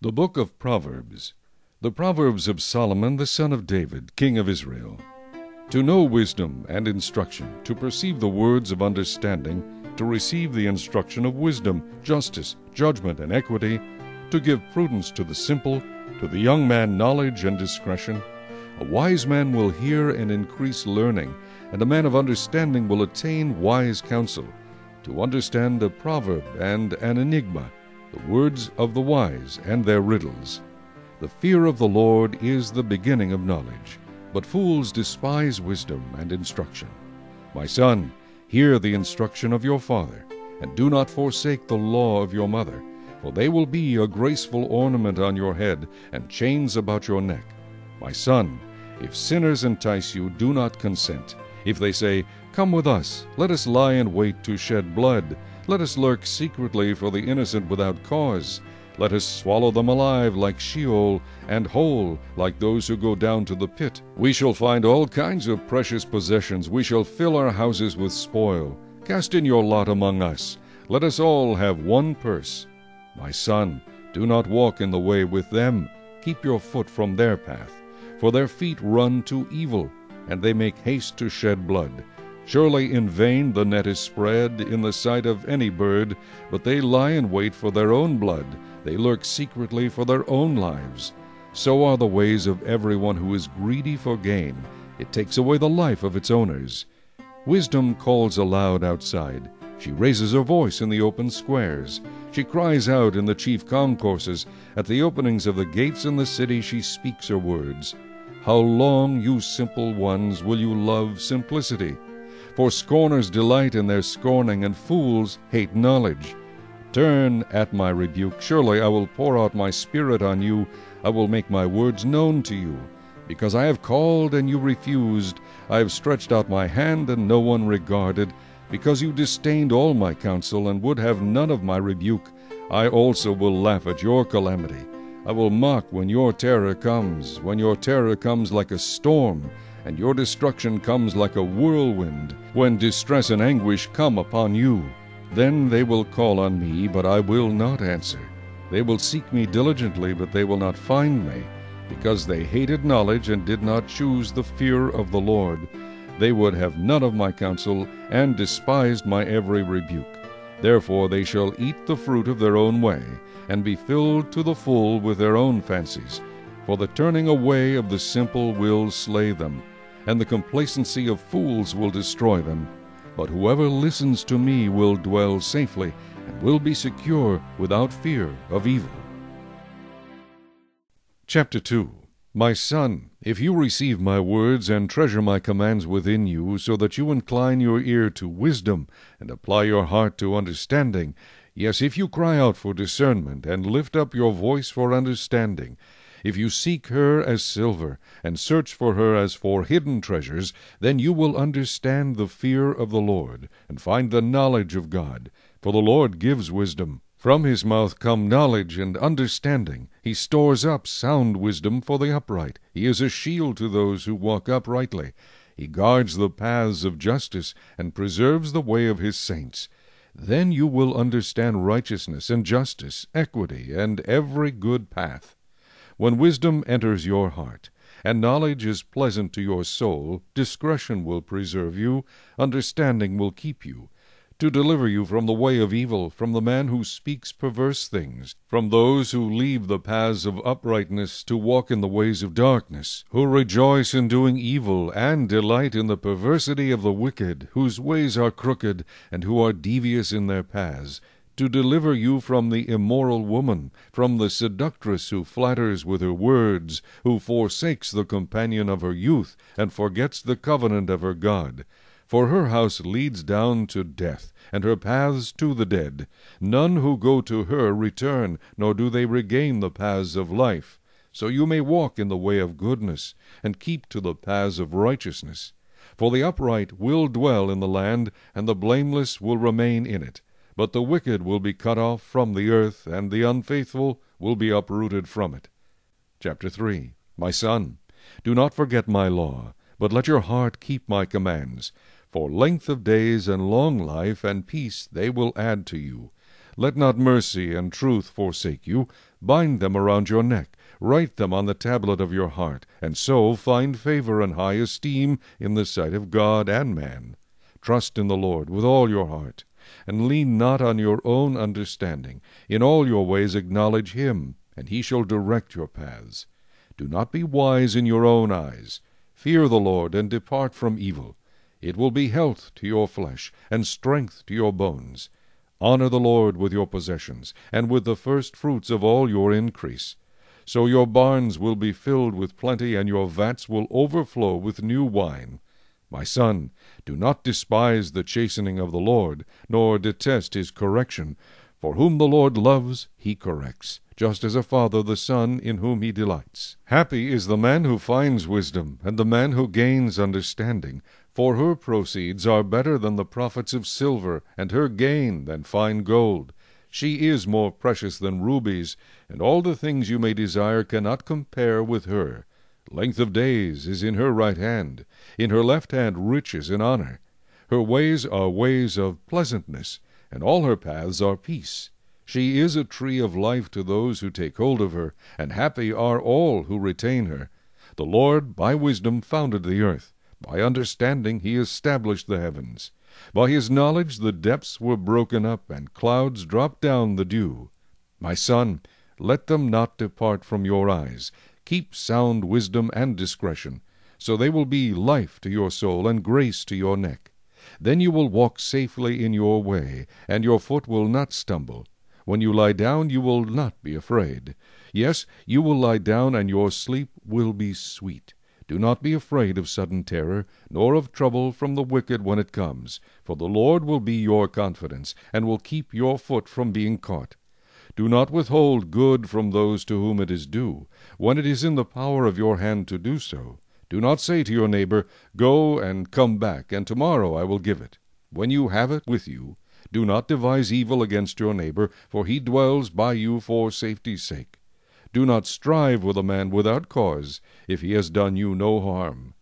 The Book of Proverbs. The Proverbs of Solomon the son of David, king of Israel. To know wisdom and instruction, to perceive the words of understanding, to receive the instruction of wisdom, justice, judgment, and equity, to give prudence to the simple, to the young man knowledge and discretion. A wise man will hear and increase learning, and a man of understanding will attain wise counsel. To understand a proverb and an enigma, the words of the wise and their riddles. The fear of the Lord is the beginning of knowledge, but fools despise wisdom and instruction. My son, hear the instruction of your father, and do not forsake the law of your mother, for they will be a graceful ornament on your head and chains about your neck. My son, if sinners entice you, do not consent. If they say, "Come with us, let us lie in wait to shed blood. Let us lurk secretly for the innocent without cause. Let us swallow them alive like Sheol, and whole like those who go down to the pit. We shall find all kinds of precious possessions. We shall fill our houses with spoil. Cast in your lot among us. Let us all have one purse. My son, do not walk in the way with them. Keep your foot from their path. For their feet run to evil, and they make haste to shed blood. Surely in vain the net is spread in the sight of any bird, but they lie in wait for their own blood. They lurk secretly for their own lives. So are the ways of everyone who is greedy for gain. It takes away the life of its owners. Wisdom calls aloud outside. She raises her voice in the open squares. She cries out in the chief concourses. At the openings of the gates in the city she speaks her words. How long, you simple ones, will you love simplicity? For scorners delight in their scorning, and fools hate knowledge. Turn at my rebuke. Surely I will pour out my spirit on you. I will make my words known to you. Because I have called and you refused, I have stretched out my hand and no one regarded. Because you disdained all my counsel and would have none of my rebuke, I also will laugh at your calamity. I will mock when your terror comes like a storm, and your destruction comes like a whirlwind, when distress and anguish come upon you. Then they will call on me, but I will not answer. They will seek me diligently, but they will not find me, because they hated knowledge and did not choose the fear of the Lord. They would have none of my counsel, and despised my every rebuke. Therefore they shall eat the fruit of their own way, and be filled to the full with their own fancies. For the turning away of the simple will slay them, and the complacency of fools will destroy them. But whoever listens to me will dwell safely, and will be secure without fear of evil. Chapter 2. My son, if you receive my words and treasure my commands within you, so that you incline your ear to wisdom, and apply your heart to understanding, yes, if you cry out for discernment, and lift up your voice for understanding, if you seek her as silver, and search for her as for hidden treasures, then you will understand the fear of the Lord, and find the knowledge of God. For the Lord gives wisdom. From his mouth come knowledge and understanding. He stores up sound wisdom for the upright. He is a shield to those who walk uprightly. He guards the paths of justice, and preserves the way of his saints. Then you will understand righteousness and justice, equity, and every good path. When wisdom enters your heart, and knowledge is pleasant to your soul, discretion will preserve you, understanding will keep you, to deliver you from the way of evil, from the man who speaks perverse things, from those who leave the paths of uprightness to walk in the ways of darkness, who rejoice in doing evil, and delight in the perversity of the wicked, whose ways are crooked, and who are devious in their paths, to deliver you from the immoral woman, from the seductress who flatters with her words, who forsakes the companion of her youth, and forgets the covenant of her God. For her house leads down to death, and her paths to the dead. None who go to her return, nor do they regain the paths of life. So you may walk in the way of goodness, and keep to the paths of righteousness. For the upright will dwell in the land, and the blameless will remain in it. But the wicked will be cut off from the earth, and the unfaithful will be uprooted from it. Chapter 3. My son, do not forget my law, but let your heart keep my commands. For length of days and long life and peace they will add to you. Let not mercy and truth forsake you. Bind them around your neck. Write them on the tablet of your heart, and so find favor and high esteem in the sight of God and man. Trust in the Lord with all your heart, and lean not on your own understanding. In all your ways acknowledge him, and he shall direct your paths. Do not be wise in your own eyes. Fear the Lord, and depart from evil. It will be health to your flesh, and strength to your bones. Honor the Lord with your possessions, and with the first fruits of all your increase. So your barns will be filled with plenty, and your vats will overflow with new wine. My son, do not despise the chastening of the Lord, nor detest his correction. For whom the Lord loves, he corrects, just as a father the son in whom he delights. Happy is the man who finds wisdom, and the man who gains understanding. For her proceeds are better than the profits of silver, and her gain than fine gold. She is more precious than rubies, and all the things you may desire cannot compare with her. Length of days is in her right hand, in her left hand riches and honor. Her ways are ways of pleasantness, and all her paths are peace. She is a tree of life to those who take hold of her, and happy are all who retain her. The Lord by wisdom founded the earth. By understanding he established the heavens. By his knowledge the depths were broken up, and clouds dropped down the dew. My son, let them not depart from your eyes. Keep sound wisdom and discretion, so they will be life to your soul and grace to your neck. Then you will walk safely in your way, and your foot will not stumble. When you lie down, you will not be afraid. Yes, you will lie down, and your sleep will be sweet. Do not be afraid of sudden terror, nor of trouble from the wicked when it comes, for the Lord will be your confidence, and will keep your foot from being caught. Do not withhold good from those to whom it is due, when it is in the power of your hand to do so. Do not say to your neighbor, Go and come back, and tomorrow I will give it. When you have it with you, do not devise evil against your neighbor, for he dwells by you for safety's sake. Do not strive with a man without cause, if he has done you no harm.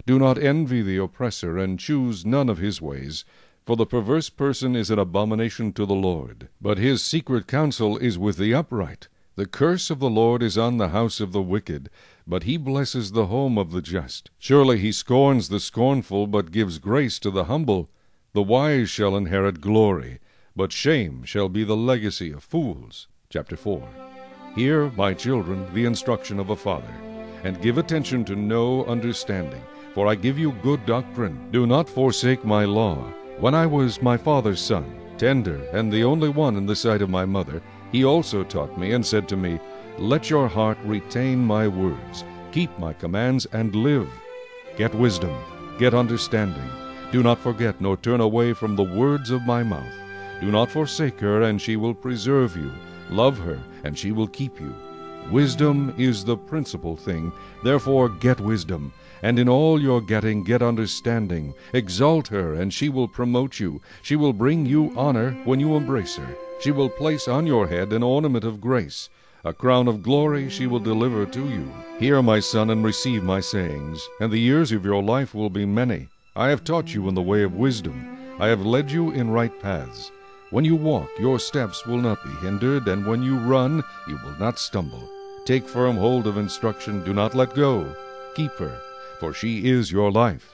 Do not envy the oppressor, and choose none of his ways. For the perverse person is an abomination to the Lord, but his secret counsel is with the upright. The curse of the Lord is on the house of the wicked, but he blesses the home of the just. Surely he scorns the scornful, but gives grace to the humble. The wise shall inherit glory, but shame shall be the legacy of fools. Chapter 4. Hear, my children, the instruction of a father, and give attention to know understanding, for I give you good doctrine. Do not forsake my law. When I was my father's son, tender, and the only one in the sight of my mother, he also taught me and said to me, Let your heart retain my words, keep my commands, and live. Get wisdom, get understanding. Do not forget nor turn away from the words of my mouth. Do not forsake her, and she will preserve you. Love her, and she will keep you. Wisdom is the principal thing, therefore get wisdom. And in all your getting, get understanding. Exalt her, and she will promote you. She will bring you honor when you embrace her. She will place on your head an ornament of grace. A crown of glory she will deliver to you. Hear, my son, and receive my sayings, and the years of your life will be many. I have taught you in the way of wisdom. I have led you in right paths. When you walk, your steps will not be hindered, and when you run, you will not stumble. Take firm hold of instruction. Do not let go. Keep her, for she is your life.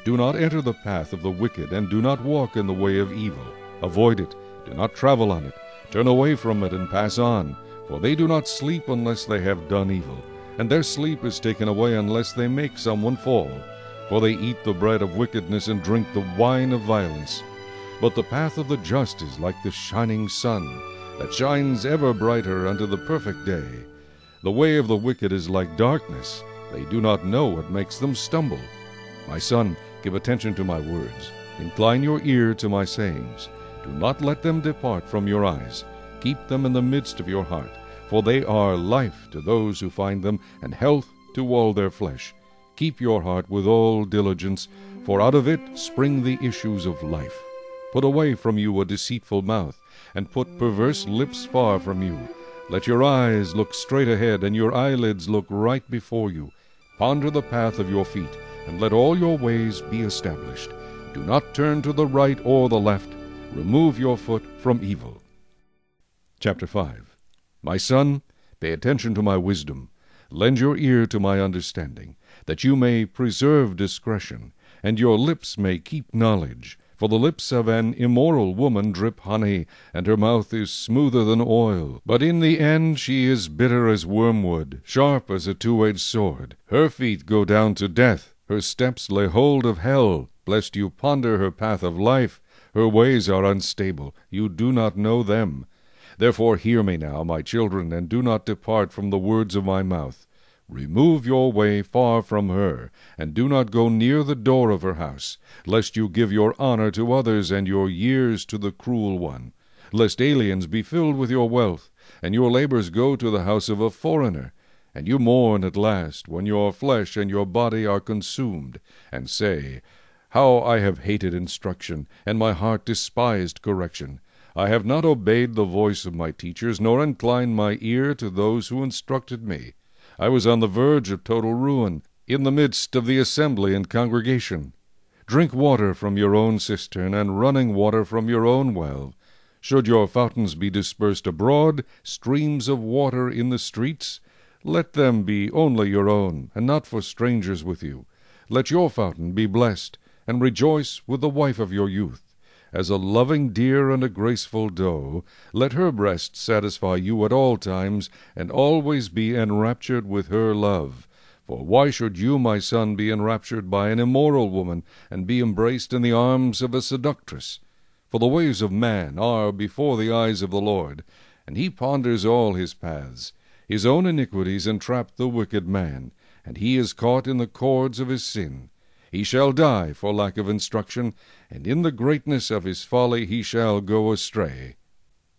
Do not enter the path of the wicked, and do not walk in the way of evil. Avoid it. Do not travel on it. Turn away from it and pass on, for they do not sleep unless they have done evil, and their sleep is taken away unless they make someone fall. For they eat the bread of wickedness and drink the wine of violence. But the path of the just is like the shining sun, that shines ever brighter unto the perfect day. The way of the wicked is like darkness. They do not know what makes them stumble. My son, give attention to my words. Incline your ear to my sayings. Do not let them depart from your eyes. Keep them in the midst of your heart, for they are life to those who find them, and health to all their flesh. Keep your heart with all diligence, for out of it spring the issues of life. Put away from you a deceitful mouth, and put perverse lips far from you. Let your eyes look straight ahead, and your eyelids look right before you. Ponder the path of your feet, and let all your ways be established. Do not turn to the right or the left. Remove your foot from evil. Chapter 5. My son, pay attention to my wisdom. Lend your ear to my understanding, that you may preserve discretion, and your lips may keep knowledge. For the lips of an immoral woman drip honey, and her mouth is smoother than oil. But in the end she is bitter as wormwood, sharp as a two-edged sword. Her feet go down to death, her steps lay hold of hell. Lest you ponder her path of life, her ways are unstable, you do not know them. Therefore hear me now, my children, and do not depart from the words of my mouth. Remove your way far from her, and do not go near the door of her house, lest you give your honor to others and your years to the cruel one, lest aliens be filled with your wealth, and your labors go to the house of a foreigner, and you mourn at last when your flesh and your body are consumed, and say, How I have hated instruction, and my heart despised correction. I have not obeyed the voice of my teachers, nor inclined my ear to those who instructed me. I was on the verge of total ruin, in the midst of the assembly and congregation. Drink water from your own cistern, and running water from your own well. Should your fountains be dispersed abroad, streams of water in the streets, let them be only your own, and not for strangers with you. Let your fountain be blessed, and rejoice with the wife of your youth. As a loving deer and a graceful doe, let her breast satisfy you at all times, and always be enraptured with her love. For why should you, my son, be enraptured by an immoral woman, and be embraced in the arms of a seductress? For the ways of man are before the eyes of the Lord, and he ponders all his paths. His own iniquities entrap the wicked man, and he is caught in the cords of his sin. He shall die for lack of instruction, and in the greatness of his folly he shall go astray.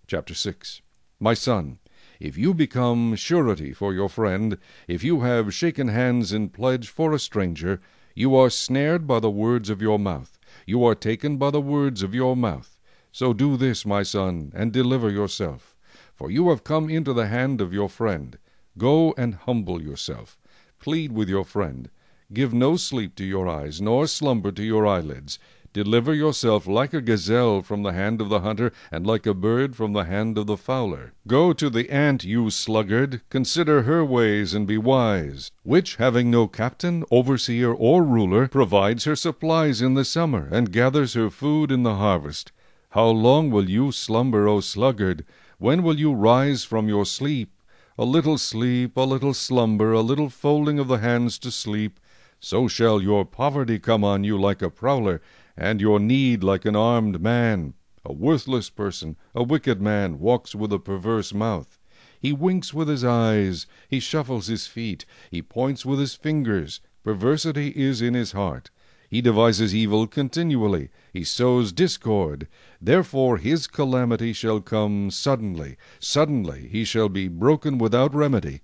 Chapter 6. My son, if you become surety for your friend, if you have shaken hands in pledge for a stranger, you are snared by the words of your mouth. You are taken by the words of your mouth. So do this, my son, and deliver yourself. For you have come into the hand of your friend. Go and humble yourself. Plead with your friend. Give no sleep to your eyes, nor slumber to your eyelids. Deliver yourself like a gazelle from the hand of the hunter, and like a bird from the hand of the fowler. Go to the ant, you sluggard, consider her ways, and be wise, which, having no captain, overseer, or ruler, provides her supplies in the summer, and gathers her food in the harvest. How long will you slumber, O sluggard? When will you rise from your sleep? A little sleep, a little slumber, a little folding of the hands to sleep. So shall your poverty come on you like a prowler, and your need like an armed man. A worthless person, a wicked man, walks with a perverse mouth. He winks with his eyes, he shuffles his feet, he points with his fingers. Perversity is in his heart. He devises evil continually, he sows discord. Therefore his calamity shall come suddenly. Suddenly he shall be broken without remedy.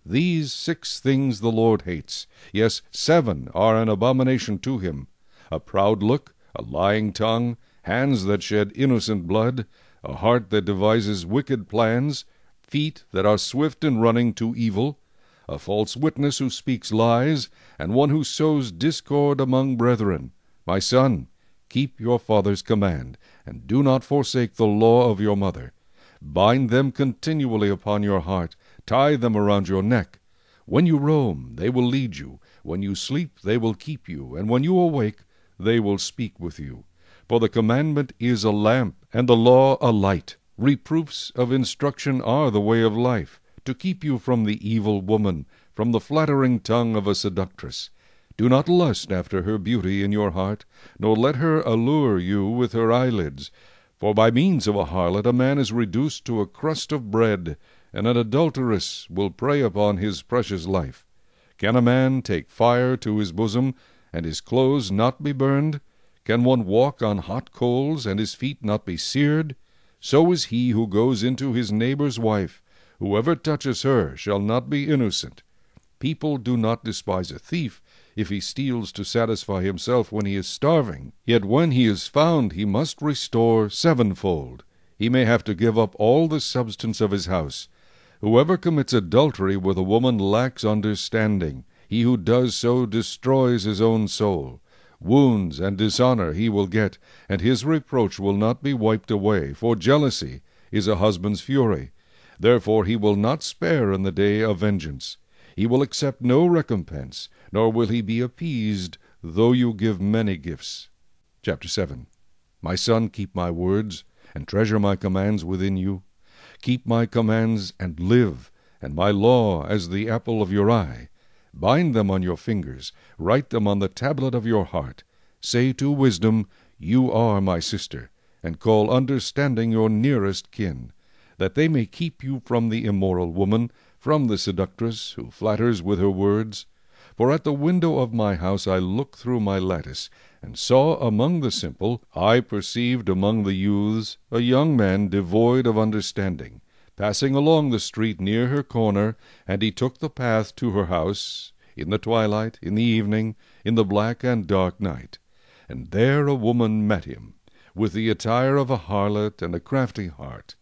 These 6 things the Lord hates. Yes, 7 are an abomination to him: a proud look, a lying tongue, hands that shed innocent blood, a heart that devises wicked plans, feet that are swift in running to evil, a false witness who speaks lies, and one who sows discord among brethren. My son, keep your father's command, and do not forsake the law of your mother. Bind them continually upon your heart, tie them around your neck. When you roam, they will lead you. When you sleep, they will keep you. And when you awake, they will speak with you. For the commandment is a lamp, and the law a light. Reproofs of instruction are the way of life, to keep you from the evil woman, from the flattering tongue of a seductress. Do not lust after her beauty in your heart, nor let her allure you with her eyelids. For by means of a harlot a man is reduced to a crust of bread, and an adulteress will prey upon his precious life. Can a man take fire to his bosom, and his clothes not be burned? Can one walk on hot coals, and his feet not be seared? So is he who goes into his neighbor's wife. Whoever touches her shall not be innocent. People do not despise a thief, if he steals to satisfy himself when he is starving. Yet when he is found, he must restore sevenfold. He may have to give up all the substance of his house. Whoever commits adultery with a woman lacks understanding. He who does so destroys his own soul. Wounds and dishonor he will get, and his reproach will not be wiped away. For jealousy is a husband's fury. Therefore he will not spare in the day of vengeance. He will accept no recompense, nor will he be appeased, though you give many gifts. Chapter 7. My son, keep my words, and treasure my commands within you. Keep my commands and live, and my law as the apple of your eye. Bind them on your fingers, write them on the tablet of your heart. Say to wisdom, You are my sister, and call understanding your nearest kin, that they may keep you from the immoral woman, from the seductress who flatters with her words. For at the window of my house I looked through my lattice, and saw among the simple, I perceived among the youths, a young man devoid of understanding, passing along the street near her corner, and he took the path to her house, in the twilight, in the evening, in the black and dark night. And there a woman met him, with the attire of a harlot and a crafty heart.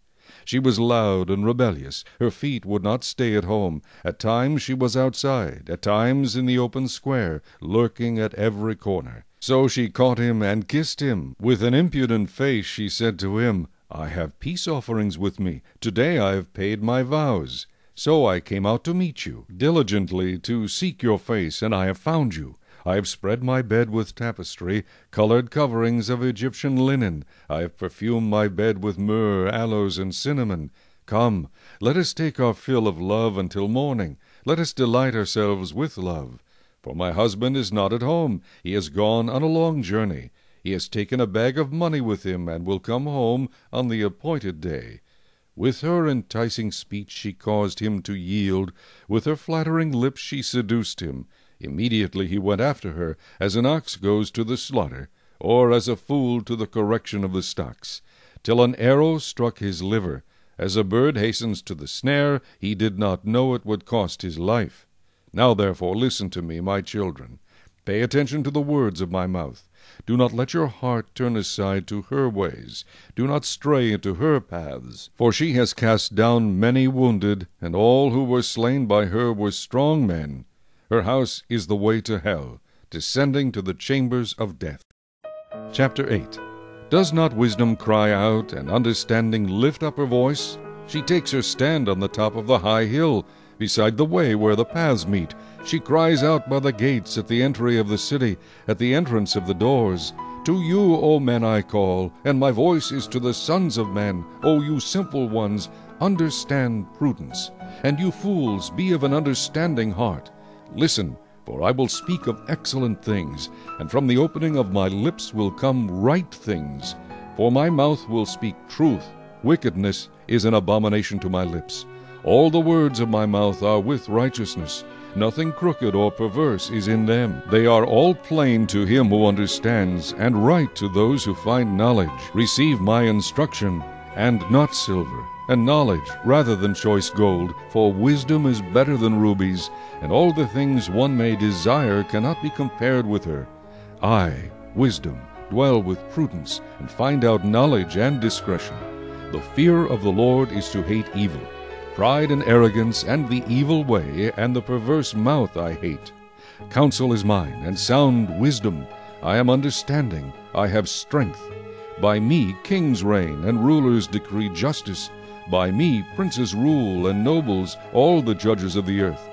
She was loud and rebellious. Her feet would not stay at home. At times she was outside, at times in the open square, lurking at every corner. So she caught him and kissed him. With an impudent face she said to him, I have peace offerings with me. Today I have paid my vows. So I came out to meet you, diligently to seek your face, and I have found you. I have spread my bed with tapestry, colored coverings of Egyptian linen. I have perfumed my bed with myrrh, aloes, and cinnamon. Come, let us take our fill of love until morning. Let us delight ourselves with love. For my husband is not at home. He has gone on a long journey. He has taken a bag of money with him, and will come home on the appointed day. With her enticing speech she caused him to yield. With her flattering lips she seduced him. Immediately he went after her, as an ox goes to the slaughter, or as a fool to the correction of the stocks, till an arrow struck his liver. As a bird hastens to the snare, he did not know it would cost his life. Now therefore listen to me, my children. Pay attention to the words of my mouth. Do not let your heart turn aside to her ways. Do not stray into her paths. For she has cast down many wounded, and all who were slain by her were strong men. Her house is the way to hell, descending to the chambers of death. Chapter 8. Does not wisdom cry out, and understanding lift up her voice? She takes her stand on the top of the high hill, beside the way where the paths meet. She cries out by the gates, at the entry of the city, at the entrance of the doors. To you, O men, I call, and my voice is to the sons of men. O you simple ones, understand prudence. And you fools, be of an understanding heart. Listen, for I will speak of excellent things, and from the opening of my lips will come right things. For my mouth will speak truth. Wickedness is an abomination to my lips. All the words of my mouth are with righteousness. Nothing crooked or perverse is in them. They are all plain to him who understands, and right to those who find knowledge. Receive my instruction, and not silver, and knowledge rather than choice gold, for wisdom is better than rubies, and all the things one may desire cannot be compared with her. I, wisdom, dwell with prudence, and find out knowledge and discretion. The fear of the Lord is to hate evil. Pride and arrogance, and the evil way, and the perverse mouth I hate. Counsel is mine, and sound wisdom. I am understanding, I have strength. By me kings reign, and rulers decree justice. By me princes rule, and nobles, all the judges of the earth.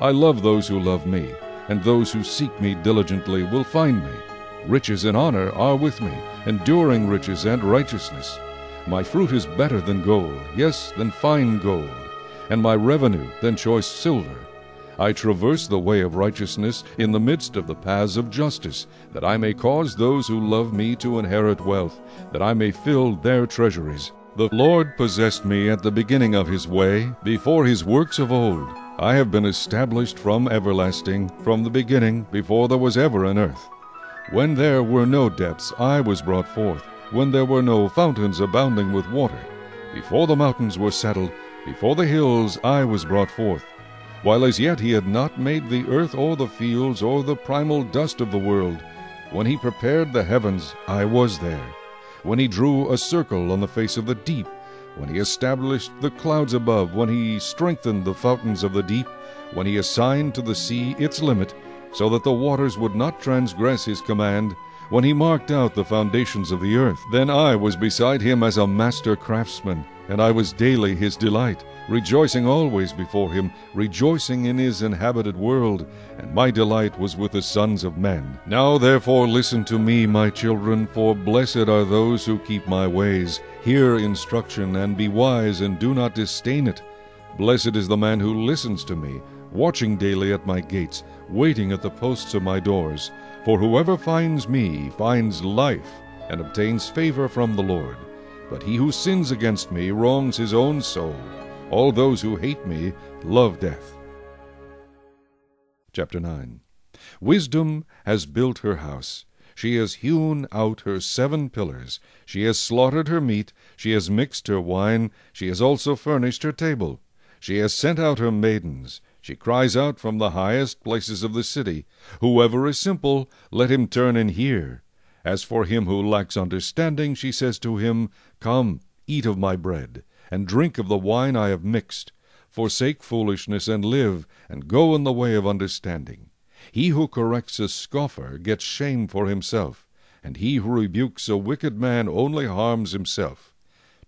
I love those who love me, and those who seek me diligently will find me. Riches and honor are with me, enduring riches and righteousness. My fruit is better than gold, yes, than fine gold, and my revenue than choice silver. I traverse the way of righteousness in the midst of the paths of justice, that I may cause those who love me to inherit wealth, that I may fill their treasuries. The Lord possessed me at the beginning of his way, before his works of old. I have been established from everlasting, from the beginning, before there was ever an earth. When there were no depths, I was brought forth, when there were no fountains abounding with water. Before the mountains were settled, before the hills I was brought forth. While as yet he had not made the earth or the fields or the primal dust of the world. When he prepared the heavens, I was there. When he drew a circle on the face of the deep, when he established the clouds above, when he strengthened the fountains of the deep, when he assigned to the sea its limit, so that the waters would not transgress his command, when he marked out the foundations of the earth. Then I was beside him as a master craftsman, and I was daily his delight, rejoicing always before him, rejoicing in his inhabited world, and my delight was with the sons of men. Now therefore listen to me, my children, for blessed are those who keep my ways. Hear instruction, and be wise, and do not disdain it. Blessed is the man who listens to me, watching daily at my gates, waiting at the posts of my doors. For whoever finds me finds life, and obtains favor from the Lord. But he who sins against me wrongs his own soul. All those who hate me love death. Chapter 9. Wisdom has built her house. She has hewn out her 7 pillars. She has slaughtered her meat. She has mixed her wine. She has also furnished her table. She has sent out her maidens. She cries out from the highest places of the city, Whoever is simple, let him turn and hear. As for him who lacks understanding, she says to him, Come, eat of my bread, and drink of the wine I have mixed. Forsake foolishness and live, and go in the way of understanding. He who corrects a scoffer gets shame for himself, and he who rebukes a wicked man only harms himself.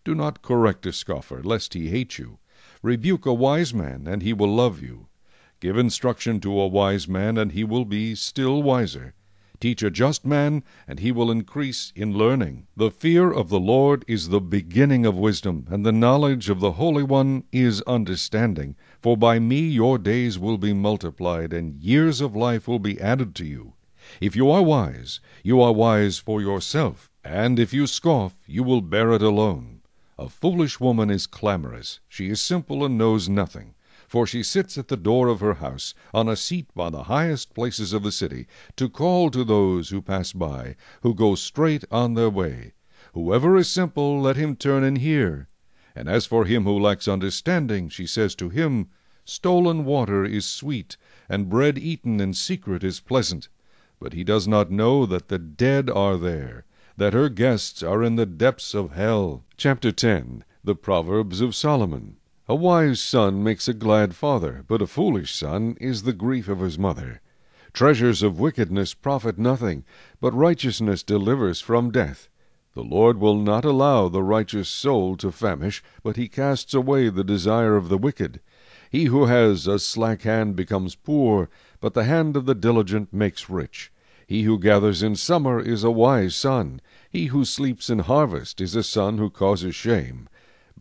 Do not correct a scoffer, lest he hate you. Rebuke a wise man, and he will love you. Give instruction to a wise man, and he will be still wiser. Teach a just man, and he will increase in learning. The fear of the Lord is the beginning of wisdom, and the knowledge of the Holy One is understanding. For by me your days will be multiplied, and years of life will be added to you. If you are wise for yourself, and if you scoff, you will bear it alone. A foolish woman is clamorous. She is simple and knows nothing. For she sits at the door of her house, on a seat by the highest places of the city, to call to those who pass by, who go straight on their way. Whoever is simple, let him turn and hear. And as for him who lacks understanding, she says to him, Stolen water is sweet, and bread eaten in secret is pleasant. But he does not know that the dead are there, that her guests are in the depths of hell. Chapter 10. The Proverbs of Solomon. A wise son makes a glad father, but a foolish son is the grief of his mother. Treasures of wickedness profit nothing, but righteousness delivers from death. The Lord will not allow the righteous soul to famish, but he casts away the desire of the wicked. He who has a slack hand becomes poor, but the hand of the diligent makes rich. He who gathers in summer is a wise son. He who sleeps in harvest is a son who causes shame.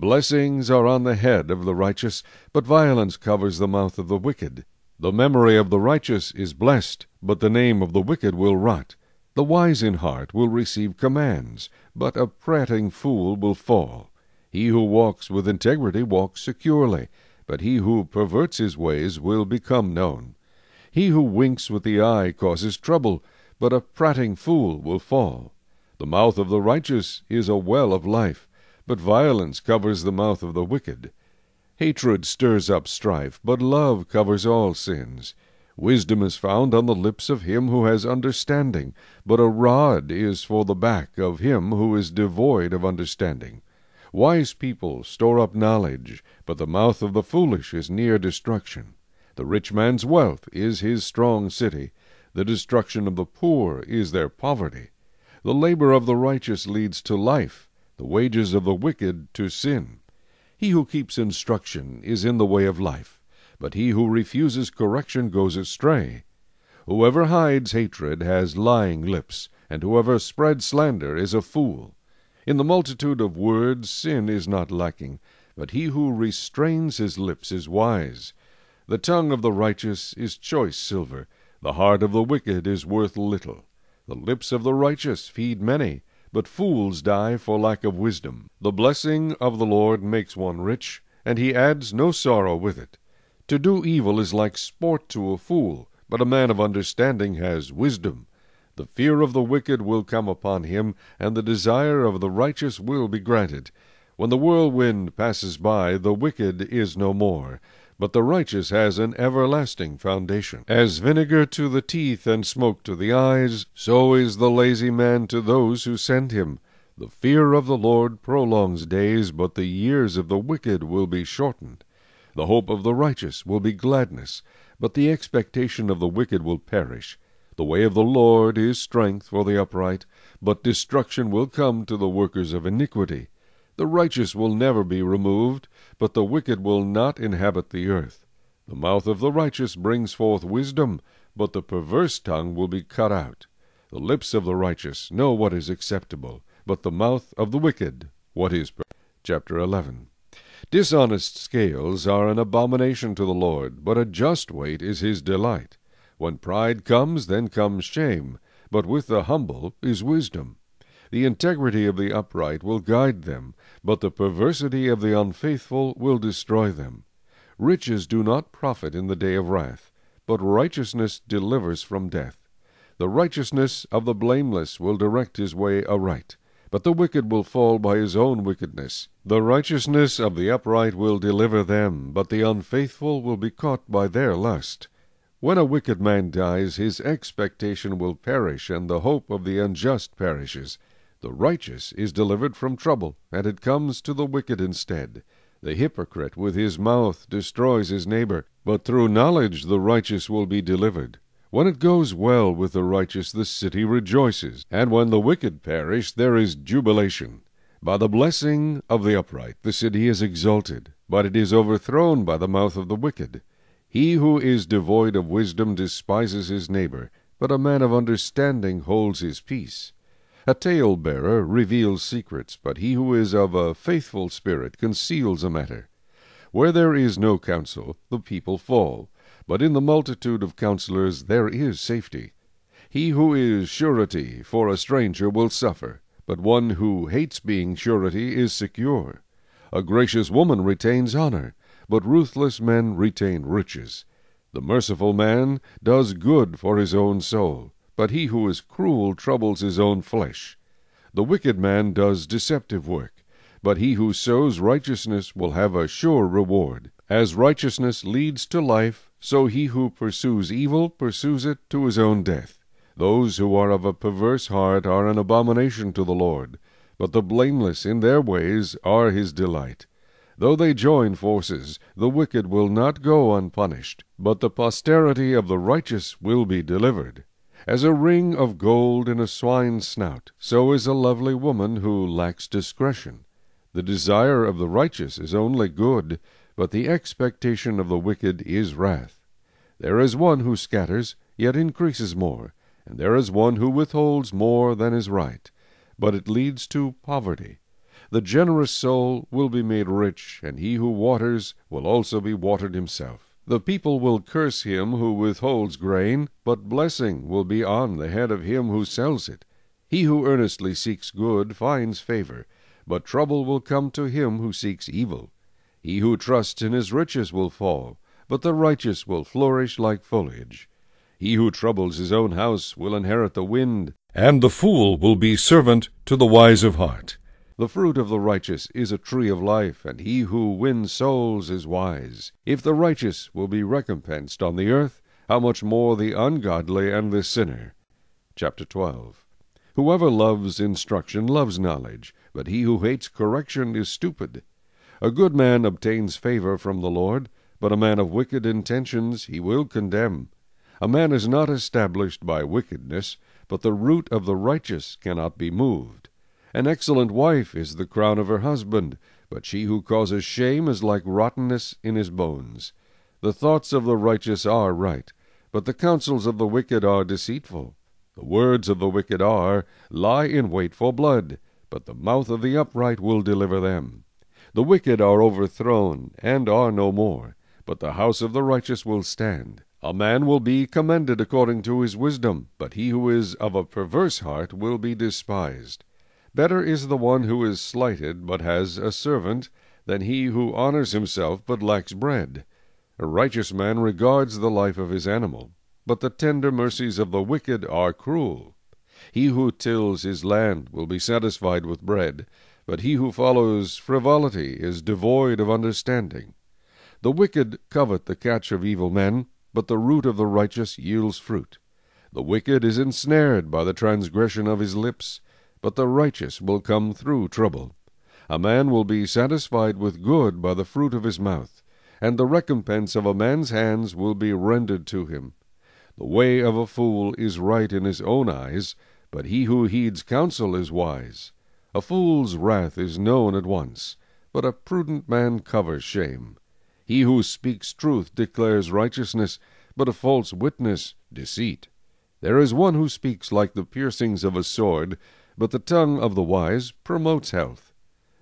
Blessings are on the head of the righteous, but violence covers the mouth of the wicked. The memory of the righteous is blessed, but the name of the wicked will rot. The wise in heart will receive commands, but a prating fool will fall. He who walks with integrity walks securely, but he who perverts his ways will become known. He who winks with the eye causes trouble, but a prating fool will fall. The mouth of the righteous is a well of life, but violence covers the mouth of the wicked. Hatred stirs up strife, but love covers all sins. Wisdom is found on the lips of him who has understanding, but a rod is for the back of him who is devoid of understanding. Wise people store up knowledge, but the mouth of the foolish is near destruction. The rich man's wealth is his strong city. The destruction of the poor is their poverty. The labor of the righteous leads to life, the wages of the wicked to sin. He who keeps instruction is in the way of life, but he who refuses correction goes astray. Whoever hides hatred has lying lips, and whoever spreads slander is a fool. In the multitude of words sin is not lacking, but he who restrains his lips is wise. The tongue of the righteous is choice silver, the heart of the wicked is worth little. The lips of the righteous feed many, but fools die for lack of wisdom. The blessing of the Lord makes one rich, and he adds no sorrow with it. To do evil is like sport to a fool, but a man of understanding has wisdom. The fear of the wicked will come upon him, and the desire of the righteous will be granted. When the whirlwind passes by, the wicked is no more, but the righteous has an everlasting foundation. As vinegar to the teeth and smoke to the eyes, so is the lazy man to those who send him. The fear of the Lord prolongs days, but the years of the wicked will be shortened. The hope of the righteous will be gladness, but the expectation of the wicked will perish. The way of the Lord is strength for the upright, but destruction will come to the workers of iniquity. The righteous will never be removed, but the wicked will not inhabit the earth. The mouth of the righteous brings forth wisdom, but the perverse tongue will be cut out. The lips of the righteous know what is acceptable, but the mouth of the wicked what is perverse. Chapter 11. Dishonest scales are an abomination to the Lord, but a just weight is his delight. When pride comes, then comes shame, but with the humble is wisdom. The integrity of the upright will guide them, but the perversity of the unfaithful will destroy them. Riches do not profit in the day of wrath, but righteousness delivers from death. The righteousness of the blameless will direct his way aright, but the wicked will fall by his own wickedness. The righteousness of the upright will deliver them, but the unfaithful will be caught by their lust. When a wicked man dies, his expectation will perish, and the hope of the unjust perishes. The righteous is delivered from trouble, and it comes to the wicked instead. The hypocrite with his mouth destroys his neighbor, but through knowledge the righteous will be delivered. When it goes well with the righteous, the city rejoices, and when the wicked perish, there is jubilation. By the blessing of the upright the city is exalted, but it is overthrown by the mouth of the wicked. He who is devoid of wisdom despises his neighbor, but a man of understanding holds his peace. A tale-bearer reveals secrets, but he who is of a faithful spirit conceals a matter. Where there is no counsel, the people fall, but in the multitude of counselors there is safety. He who is surety for a stranger will suffer, but one who hates being surety is secure. A gracious woman retains honor, but ruthless men retain riches. The merciful man does good for his own soul, but he who is cruel troubles his own flesh. The wicked man does deceptive work, but he who sows righteousness will have a sure reward. As righteousness leads to life, so he who pursues evil pursues it to his own death. Those who are of a perverse heart are an abomination to the Lord, but the blameless in their ways are his delight. Though they join forces, the wicked will not go unpunished, but the posterity of the righteous will be delivered. As a ring of gold in a swine's snout, so is a lovely woman who lacks discretion. The desire of the righteous is only good, but the expectation of the wicked is wrath. There is one who scatters, yet increases more, and there is one who withholds more than is right, but it leads to poverty. The generous soul will be made rich, and he who waters will also be watered himself. The people will curse him who withholds grain, but blessing will be on the head of him who sells it. He who earnestly seeks good finds favor, but trouble will come to him who seeks evil. He who trusts in his riches will fall, but the righteous will flourish like foliage. He who troubles his own house will inherit the wind, and the fool will be servant to the wise of heart. The fruit of the righteous is a tree of life, and he who wins souls is wise. If the righteous will be recompensed on the earth, how much more the ungodly and the sinner? Chapter 12. Whoever loves instruction loves knowledge, but he who hates correction is stupid. A good man obtains favor from the Lord, but a man of wicked intentions he will condemn. A man is not established by wickedness, but the root of the righteous cannot be moved. An excellent wife is the crown of her husband, but she who causes shame is like rottenness in his bones. The thoughts of the righteous are right, but the counsels of the wicked are deceitful. The words of the wicked lie in wait for blood, but the mouth of the upright will deliver them. The wicked are overthrown, and are no more, but the house of the righteous will stand. A man will be commended according to his wisdom, but he who is of a perverse heart will be despised. Better is the one who is slighted, but has a servant, than he who honors himself, but lacks bread. A righteous man regards the life of his animal, but the tender mercies of the wicked are cruel. He who tills his land will be satisfied with bread, but he who follows frivolity is devoid of understanding. The wicked covet the catch of evil men, but the root of the righteous yields fruit. The wicked is ensnared by the transgression of his lips, but the righteous will come through trouble. A man will be satisfied with good by the fruit of his mouth, and the recompense of a man's hands will be rendered to him. The way of a fool is right in his own eyes, but he who heeds counsel is wise. A fool's wrath is known at once, but a prudent man covers shame. He who speaks truth declares righteousness, but a false witness deceit. There is one who speaks like the piercings of a sword, but the tongue of the wise promotes health.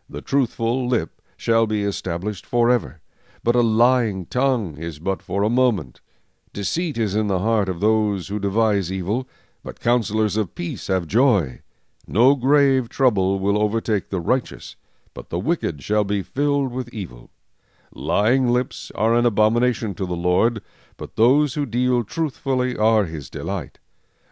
The truthful lip shall be established forever, but a lying tongue is but for a moment. Deceit is in the heart of those who devise evil, but counselors of peace have joy. No grave trouble will overtake the righteous, but the wicked shall be filled with evil. Lying lips are an abomination to the Lord, but those who deal truthfully are his delight.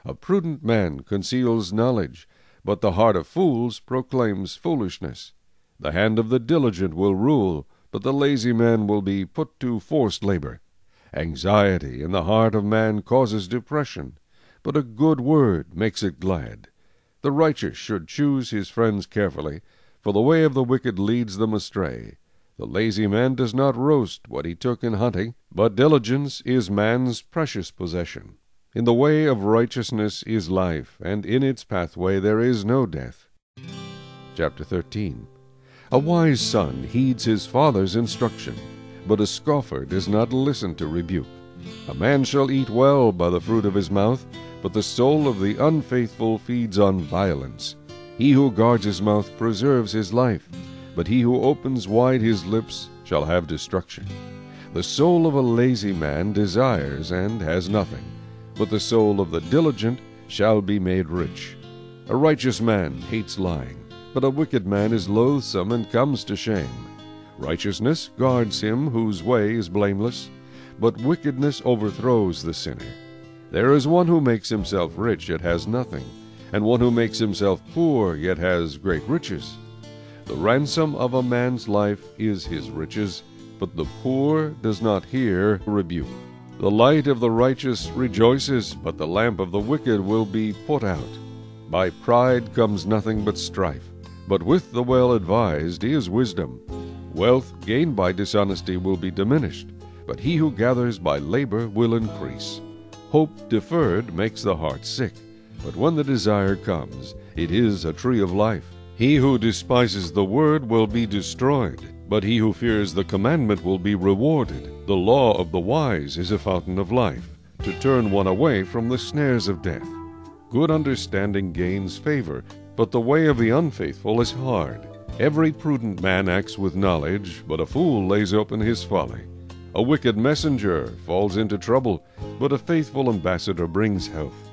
A prudent man conceals knowledge, but the heart of fools proclaims foolishness. The hand of the diligent will rule, but the lazy man will be put to forced labor. Anxiety in the heart of man causes depression, but a good word makes it glad. The righteous should choose his friends carefully, for the way of the wicked leads them astray. The lazy man does not roast what he took in hunting, but diligence is man's precious possession. In the way of righteousness is life, and in its pathway there is no death. Chapter 13. A wise son heeds his father's instruction, but a scoffer does not listen to rebuke. A man shall eat well by the fruit of his mouth, but the soul of the unfaithful feeds on violence. He who guards his mouth preserves his life, but he who opens wide his lips shall have destruction. The soul of a lazy man desires and has nothing, but the soul of the diligent shall be made rich. A righteous man hates lying, but a wicked man is loathsome and comes to shame. Righteousness guards him whose way is blameless, but wickedness overthrows the sinner. There is one who makes himself rich yet has nothing, and one who makes himself poor yet has great riches. The ransom of a man's life is his riches, but the poor does not hear rebuke. The light of the righteous rejoices, but the lamp of the wicked will be put out. By pride comes nothing but strife, but with the well-advised is wisdom. Wealth gained by dishonesty will be diminished, but he who gathers by labor will increase. Hope deferred makes the heart sick, but when the desire comes, it is a tree of life. He who despises the word will be destroyed, but he who fears the commandment will be rewarded. The law of the wise is a fountain of life, to turn one away from the snares of death. Good understanding gains favor, but the way of the unfaithful is hard. Every prudent man acts with knowledge, but a fool lays open his folly. A wicked messenger falls into trouble, but a faithful ambassador brings health.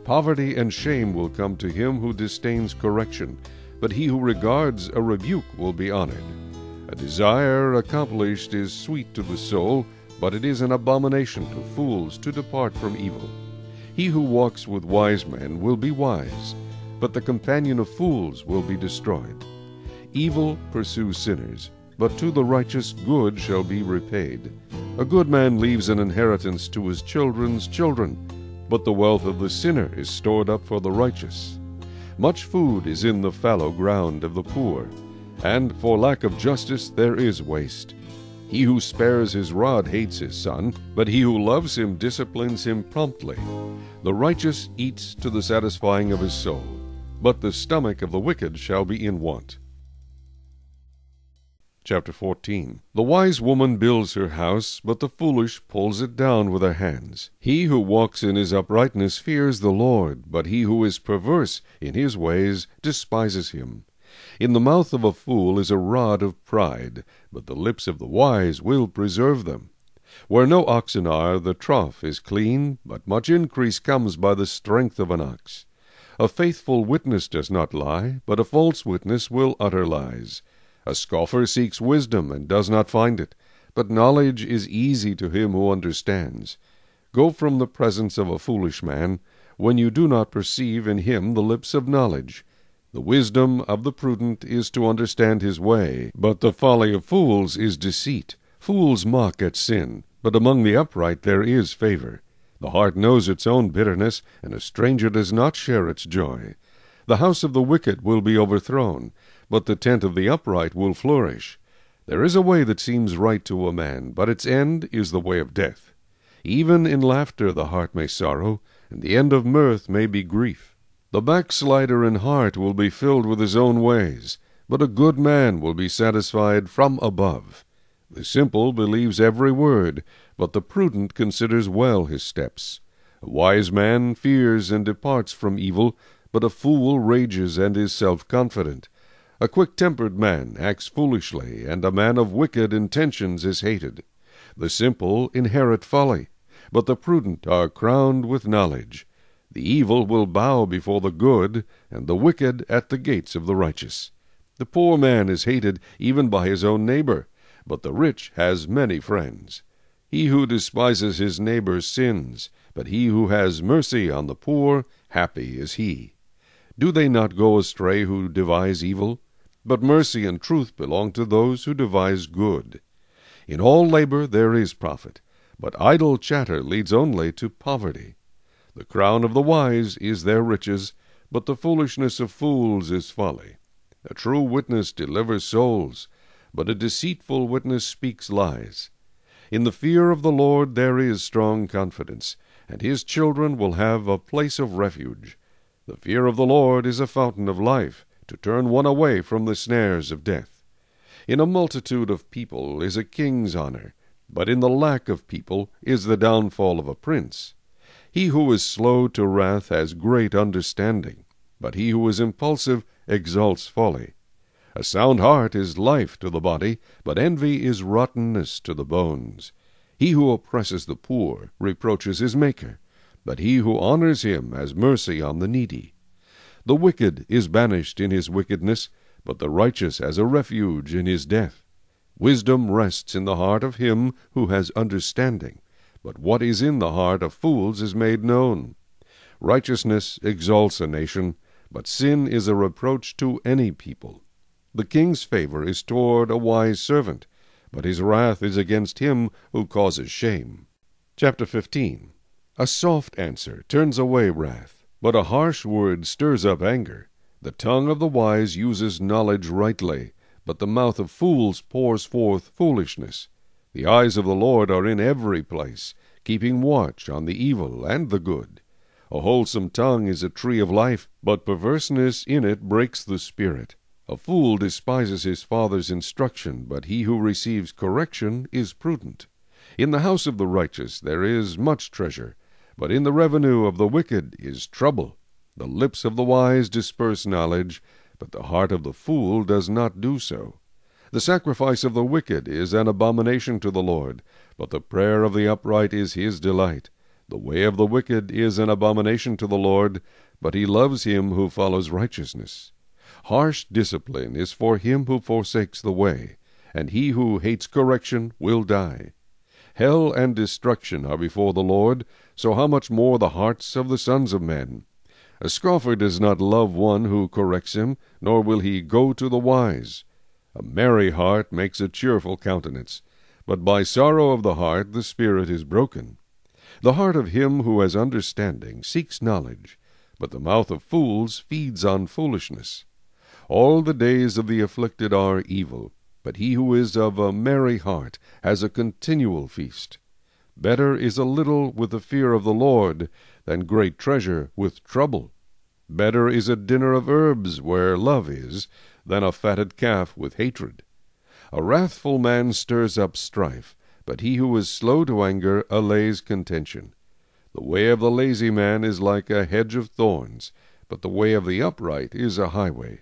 Poverty and shame will come to him who disdains correction, but he who regards a rebuke will be honored. A desire accomplished is sweet to the soul, but it is an abomination to fools to depart from evil. He who walks with wise men will be wise, but the companion of fools will be destroyed. Evil pursues sinners, but to the righteous good shall be repaid. A good man leaves an inheritance to his children's children, but the wealth of the sinner is stored up for the righteous. Much food is in the fallow ground of the poor, and for lack of justice there is waste. He who spares his rod hates his son, but he who loves him disciplines him promptly. The righteous eats to the satisfying of his soul, but the stomach of the wicked shall be in want. Chapter 14. The wise woman builds her house, but the foolish pulls it down with her hands. He who walks in his uprightness fears the Lord, but he who is perverse in his ways despises him. In the mouth of a fool is a rod of pride, but the lips of the wise will preserve them. Where no oxen are, the trough is clean, but much increase comes by the strength of an ox. A faithful witness does not lie, but a false witness will utter lies. A scoffer seeks wisdom and does not find it, but knowledge is easy to him who understands. Go from the presence of a foolish man, when you do not perceive in him the lips of knowledge. The wisdom of the prudent is to understand his way, but the folly of fools is deceit. Fools mock at sin, but among the upright there is favor. The heart knows its own bitterness, and a stranger does not share its joy. The house of the wicked will be overthrown, but the tent of the upright will flourish. There is a way that seems right to a man, but its end is the way of death. Even in laughter the heart may sorrow, and the end of mirth may be grief. The backslider in heart will be filled with his own ways, but a good man will be satisfied from above. The simple believes every word, but the prudent considers well his steps. A wise man fears and departs from evil, but a fool rages and is self-confident. A quick-tempered man acts foolishly, and a man of wicked intentions is hated. The simple inherit folly, but the prudent are crowned with knowledge. The evil will bow before the good, and the wicked at the gates of the righteous. The poor man is hated even by his own neighbor, but the rich has many friends. He who despises his neighbor sins, but he who has mercy on the poor, happy is he. Do they not go astray who devise evil? But mercy and truth belong to those who devise good. In all labor there is profit, but idle chatter leads only to poverty. The crown of the wise is their riches, but the foolishness of fools is folly. A true witness delivers souls, but a deceitful witness speaks lies. In the fear of the Lord there is strong confidence, and his children will have a place of refuge. The fear of the Lord is a fountain of life, to turn one away from the snares of death. In a multitude of people is a king's honor, but in the lack of people is the downfall of a prince. He who is slow to wrath has great understanding, but he who is impulsive exalts folly. A sound heart is life to the body, but envy is rottenness to the bones. He who oppresses the poor reproaches his Maker, but he who honors him has mercy on the needy. The wicked is banished in his wickedness, but the righteous has a refuge in his death. Wisdom rests in the heart of him who has understanding, but what is in the heart of fools is made known. Righteousness exalts a nation, but sin is a reproach to any people. The king's favor is toward a wise servant, but his wrath is against him who causes shame. Chapter 15. A soft answer turns away wrath, but a harsh word stirs up anger. The tongue of the wise uses knowledge rightly, but the mouth of fools pours forth foolishness. The eyes of the Lord are in every place, keeping watch on the evil and the good. A wholesome tongue is a tree of life, but perverseness in it breaks the spirit. A fool despises his father's instruction, but he who receives correction is prudent. In the house of the righteous there is much treasure, but in the revenue of the wicked is trouble. The lips of the wise disperse knowledge, but the heart of the fool does not do so. The sacrifice of the wicked is an abomination to the Lord, but the prayer of the upright is his delight. The way of the wicked is an abomination to the Lord, but he loves him who follows righteousness. Harsh discipline is for him who forsakes the way, and he who hates correction will die. Hell and destruction are before the Lord, so how much more the hearts of the sons of men? A scoffer does not love one who corrects him, nor will he go to the wise. A merry heart makes a cheerful countenance, but by sorrow of the heart the spirit is broken. The heart of him who has understanding seeks knowledge, but the mouth of fools feeds on foolishness. All the days of the afflicted are evil, but he who is of a merry heart has a continual feast. Better is a little with the fear of the Lord than great treasure with trouble. Better is a dinner of herbs where love is than a fatted calf with hatred. A wrathful man stirs up strife, but he who is slow to anger allays contention. The way of the lazy man is like a hedge of thorns, but the way of the upright is a highway.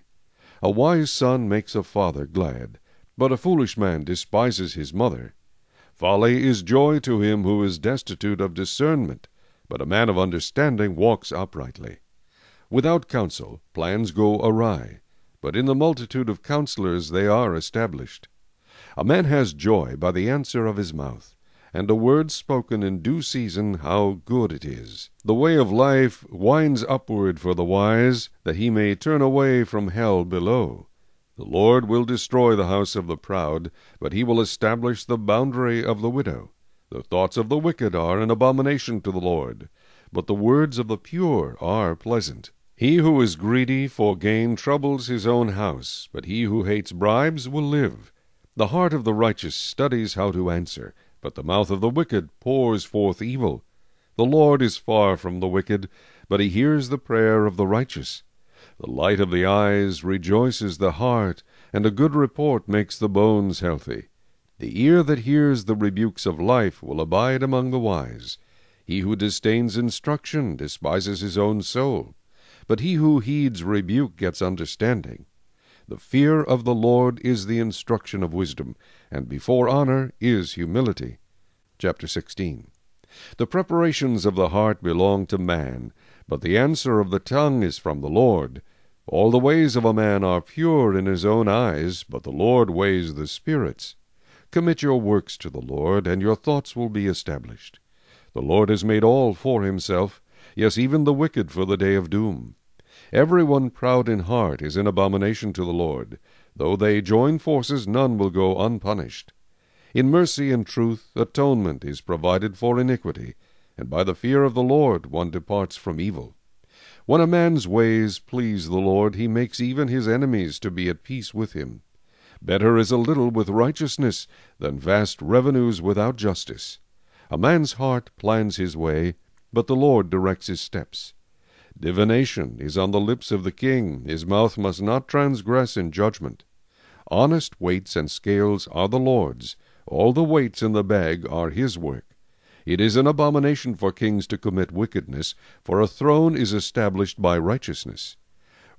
A wise son makes a father glad, but a foolish man despises his mother. Folly is joy to him who is destitute of discernment, but a man of understanding walks uprightly. Without counsel plans go awry, but in the multitude of counselors they are established. A man has joy by the answer of his mouth, and a word spoken in due season how good it is. The way of life winds upward for the wise, that he may turn away from hell below. The Lord will destroy the house of the proud, but he will establish the boundary of the widow. The thoughts of the wicked are an abomination to the Lord, but the words of the pure are pleasant. He who is greedy for gain troubles his own house, but he who hates bribes will live. The heart of the righteous studies how to answer, but the mouth of the wicked pours forth evil. The Lord is far from the wicked, but he hears the prayer of the righteous. The light of the eyes rejoices the heart, and a good report makes the bones healthy. The ear that hears the rebukes of life will abide among the wise. He who disdains instruction despises his own soul, but he who heeds rebuke gets understanding. The fear of the Lord is the instruction of wisdom, and before honor is humility. Chapter 16. The preparations of the heart belong to man, but the answer of the tongue is from the Lord. All the ways of a man are pure in his own eyes, but the Lord weighs the spirits. Commit your works to the Lord, and your thoughts will be established. The Lord has made all for himself, yes, even the wicked for the day of doom. Every one proud in heart is an abomination to the Lord. Though they join forces, none will go unpunished. In mercy and truth atonement is provided for iniquity, and by the fear of the Lord one departs from evil. When a man's ways please the Lord, he makes even his enemies to be at peace with him. Better is a little with righteousness than vast revenues without justice. A man's heart plans his way, but the Lord directs his steps. Divination is on the lips of the king. His mouth must not transgress in judgment. Honest weights and scales are the Lord's. All the weights in the bag are his work. It is an abomination for kings to commit wickedness, for a throne is established by righteousness.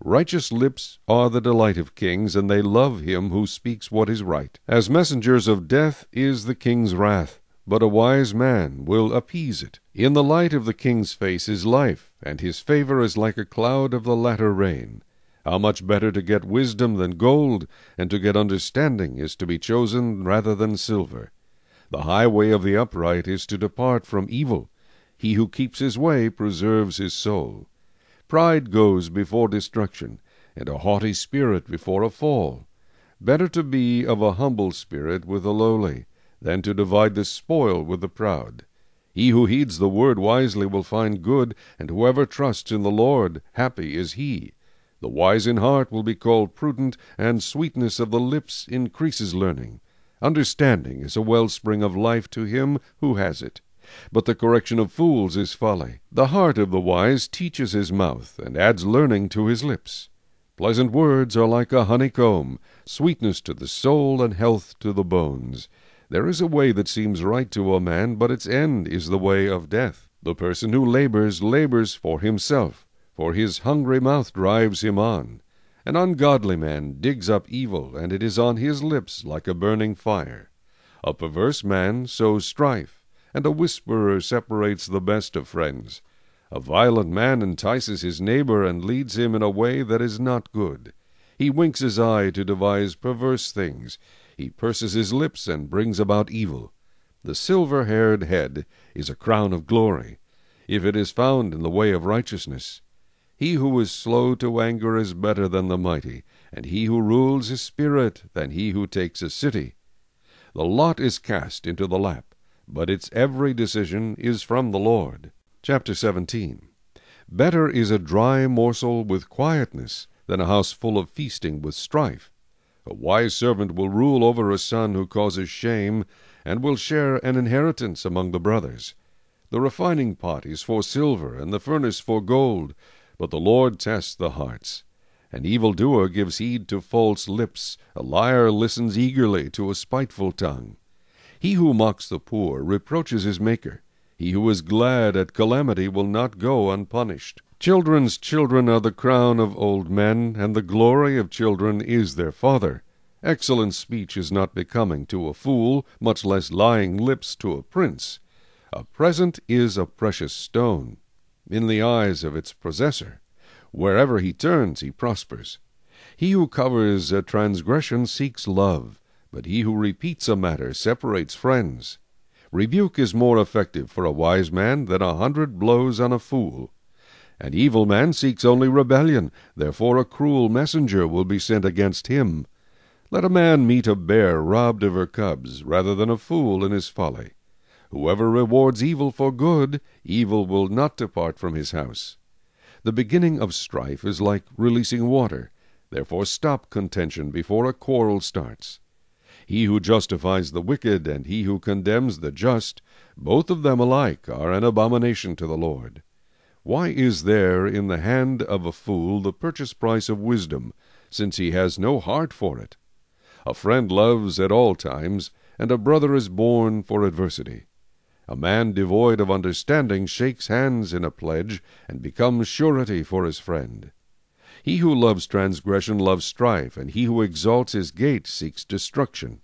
Righteous lips are the delight of kings, and they love him who speaks what is right. As messengers of death is the king's wrath, but a wise man will appease it. In the light of the king's face is life, and his favor is like a cloud of the latter rain. How much better to get wisdom than gold, and to get understanding is to be chosen rather than silver. The highway of the upright is to depart from evil. He who keeps his way preserves his soul. Pride goes before destruction, and a haughty spirit before a fall. Better to be of a humble spirit with the lowly, than to divide the spoil with the proud. He who heeds the word wisely will find good, and whoever trusts in the Lord, happy is he. The wise in heart will be called prudent, and sweetness of the lips increases learning. Understanding is a wellspring of life to him who has it. But the correction of fools is folly. The heart of the wise teaches his mouth, and adds learning to his lips. Pleasant words are like a honeycomb, sweetness to the soul and health to the bones. There is a way that seems right to a man, but its end is the way of death. The person who labors for himself, for his hungry mouth drives him on. An ungodly man digs up evil, and it is on his lips like a burning fire. A perverse man sows strife, and a whisperer separates the best of friends. A violent man entices his neighbor and leads him in a way that is not good. He winks his eye to devise perverse things. He purses his lips and brings about evil. The silver-haired head is a crown of glory, if it is found in the way of righteousness. He who is slow to anger is better than the mighty, and he who rules his spirit than he who takes a city. The lot is cast into the lap, but its every decision is from the Lord. Chapter 17. Better is a dry morsel with quietness than a house full of feasting with strife. A wise servant will rule over a son who causes shame, and will share an inheritance among the brothers. The refining pot is for silver, and the furnace for gold, but the Lord tests the hearts. An evildoer gives heed to false lips. A liar listens eagerly to a spiteful tongue. He who mocks the poor reproaches his Maker. He who is glad at calamity will not go unpunished. Children's children are the crown of old men, and the glory of children is their father. Excellent speech is not becoming to a fool, much less lying lips to a prince. A present is a precious stone in the eyes of its possessor. Wherever he turns, he prospers. He who covers a transgression seeks love, but he who repeats a matter separates friends. Rebuke is more effective for a wise man than 100 blows on a fool. An evil man seeks only rebellion, therefore a cruel messenger will be sent against him. Let a man meet a bear robbed of her cubs, rather than a fool in his folly. Whoever rewards evil for good, evil will not depart from his house. The beginning of strife is like releasing water. Therefore stop contention before a quarrel starts. He who justifies the wicked and he who condemns the just, both of them alike are an abomination to the Lord. Why is there in the hand of a fool the purchase price of wisdom, since he has no heart for it? A friend loves at all times, and a brother is born for adversity. A man devoid of understanding shakes hands in a pledge, and becomes surety for his friend. He who loves transgression loves strife, and he who exalts his gate seeks destruction.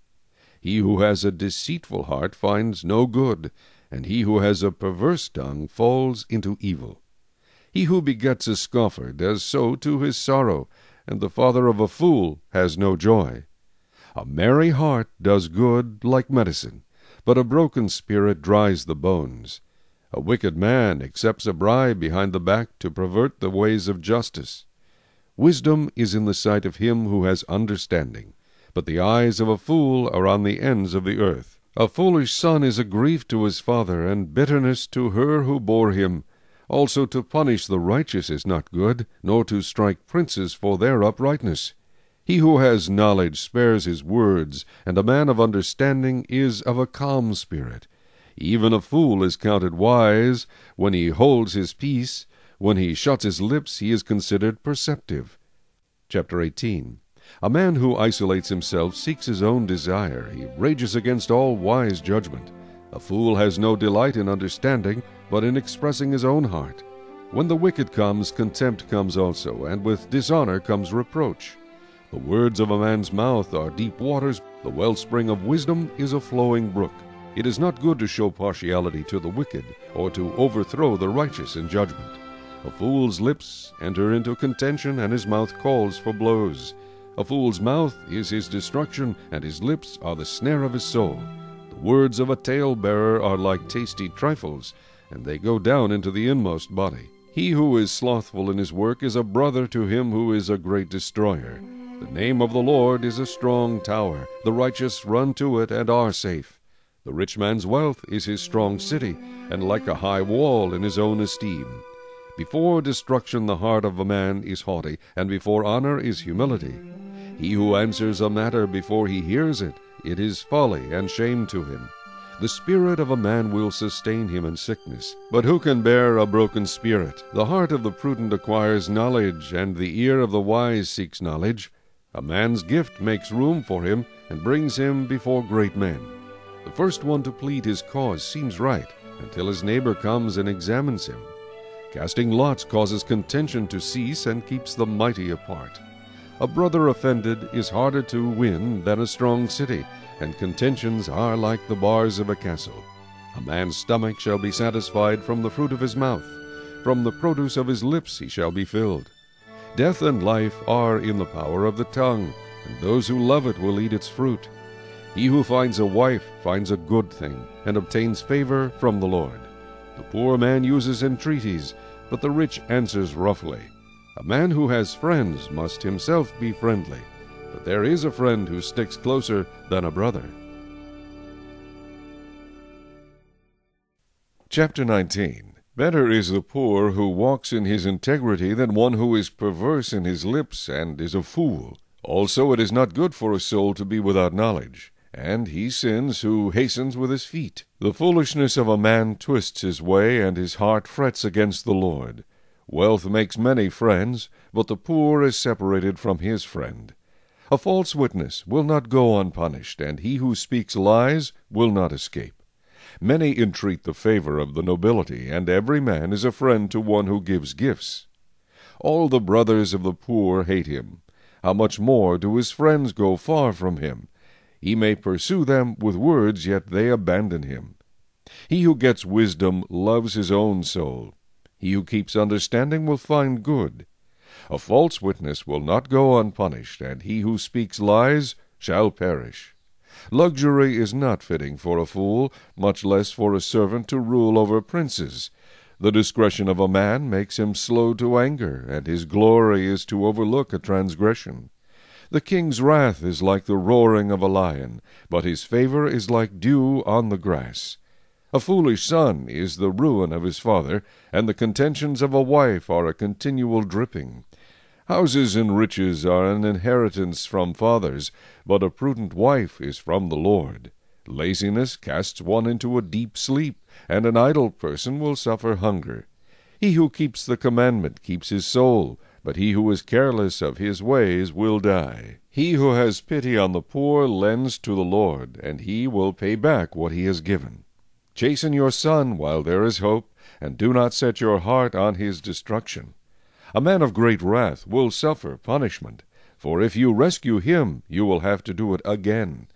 He who has a deceitful heart finds no good, and he who has a perverse tongue falls into evil. He who begets a scoffer does so to his sorrow, and the father of a fool has no joy. A merry heart does good like medicine, but a broken spirit dries the bones. A wicked man accepts a bribe behind the back to pervert the ways of justice. Wisdom is in the sight of him who has understanding, but the eyes of a fool are on the ends of the earth. A foolish son is a grief to his father, and bitterness to her who bore him. Also to punish the righteous is not good, nor to strike princes for their uprightness. He who has knowledge spares his words, and a man of understanding is of a calm spirit. Even a fool is counted wise when he holds his peace. When he shuts his lips, he is considered perceptive. Chapter 18. A man who isolates himself seeks his own desire. He rages against all wise judgment. A fool has no delight in understanding, but in expressing his own heart. When the wicked comes, contempt comes also, and with dishonor comes reproach. The words of a man's mouth are deep waters. The wellspring of wisdom is a flowing brook. It is not good to show partiality to the wicked, or to overthrow the righteous in judgment. A fool's lips enter into contention, and his mouth calls for blows. A fool's mouth is his destruction, and his lips are the snare of his soul. The words of a talebearer are like tasty trifles, and they go down into the inmost body. He who is slothful in his work is a brother to him who is a great destroyer. The name of the Lord is a strong tower. The righteous run to it and are safe. The rich man's wealth is his strong city, and like a high wall in his own esteem. Before destruction the heart of a man is haughty, and before honor is humility. He who answers a matter before he hears it, it is folly and shame to him. The spirit of a man will sustain him in sickness, but who can bear a broken spirit? The heart of the prudent acquires knowledge, and the ear of the wise seeks knowledge. A man's gift makes room for him, and brings him before great men. The first one to plead his cause seems right, until his neighbor comes and examines him. Casting lots causes contention to cease, and keeps the mighty apart. A brother offended is harder to win than a strong city, and contentions are like the bars of a castle. A man's stomach shall be satisfied from the fruit of his mouth. From the produce of his lips he shall be filled. Death and life are in the power of the tongue, and those who love it will eat its fruit. He who finds a wife finds a good thing, and obtains favor from the Lord. The poor man uses entreaties, but the rich answers roughly. A man who has friends must himself be friendly, but there is a friend who sticks closer than a brother. Chapter 19. Better is the poor who walks in his integrity than one who is perverse in his lips and is a fool. Also it is not good for a soul to be without knowledge, and he sins who hastens with his feet. The foolishness of a man twists his way, and his heart frets against the Lord. Wealth makes many friends, but the poor is separated from his friend. A false witness will not go unpunished, and he who speaks lies will not escape. Many entreat the favor of the nobility, and every man is a friend to one who gives gifts. All the brothers of the poor hate him. How much more do his friends go far from him? He may pursue them with words, yet they abandon him. He who gets wisdom loves his own soul. He who keeps understanding will find good. A false witness will not go unpunished, and he who speaks lies shall perish. Luxury is not fitting for a fool, much less for a servant to rule over princes. The discretion of a man makes him slow to anger, and his glory is to overlook a transgression. The king's wrath is like the roaring of a lion, but his favor is like dew on the grass. A foolish son is the ruin of his father, and the contentions of a wife are a continual dripping. Houses and riches are an inheritance from fathers, but a prudent wife is from the Lord. Laziness casts one into a deep sleep, and an idle person will suffer hunger. He who keeps the commandment keeps his soul, but he who is careless of his ways will die. He who has pity on the poor lends to the Lord, and he will pay back what he has given. Chasten your son while there is hope, and do not set your heart on his destruction. A man of great wrath will suffer punishment, for if you rescue him, you will have to do it again.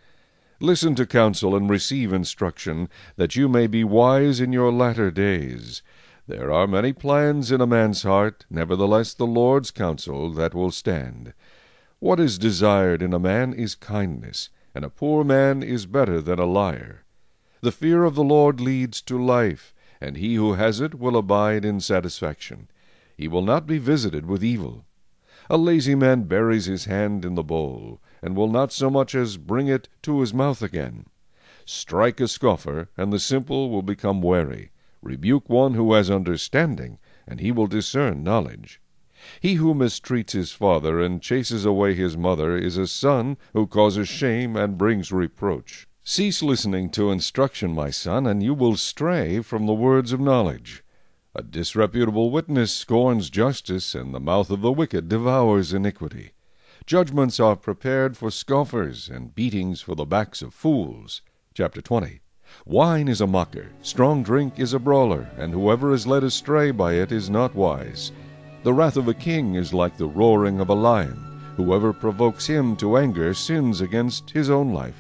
Listen to counsel and receive instruction, that you may be wise in your latter days. There are many plans in a man's heart, nevertheless the Lord's counsel that will stand. What is desired in a man is kindness, and a poor man is better than a liar. The fear of the Lord leads to life, and he who has it will abide in satisfaction. He will not be visited with evil. A lazy man buries his hand in the bowl, and will not so much as bring it to his mouth again. Strike a scoffer, and the simple will become wary. Rebuke one who has understanding, and he will discern knowledge. He who mistreats his father and chases away his mother is a son who causes shame and brings reproach. Cease listening to instruction, my son, and you will stray from the words of knowledge. A disreputable witness scorns justice, and the mouth of the wicked devours iniquity. Judgments are prepared for scoffers, and beatings for the backs of fools. Chapter 20. Wine is a mocker, strong drink is a brawler, and whoever is led astray by it is not wise. The wrath of a king is like the roaring of a lion. Whoever provokes him to anger sins against his own life.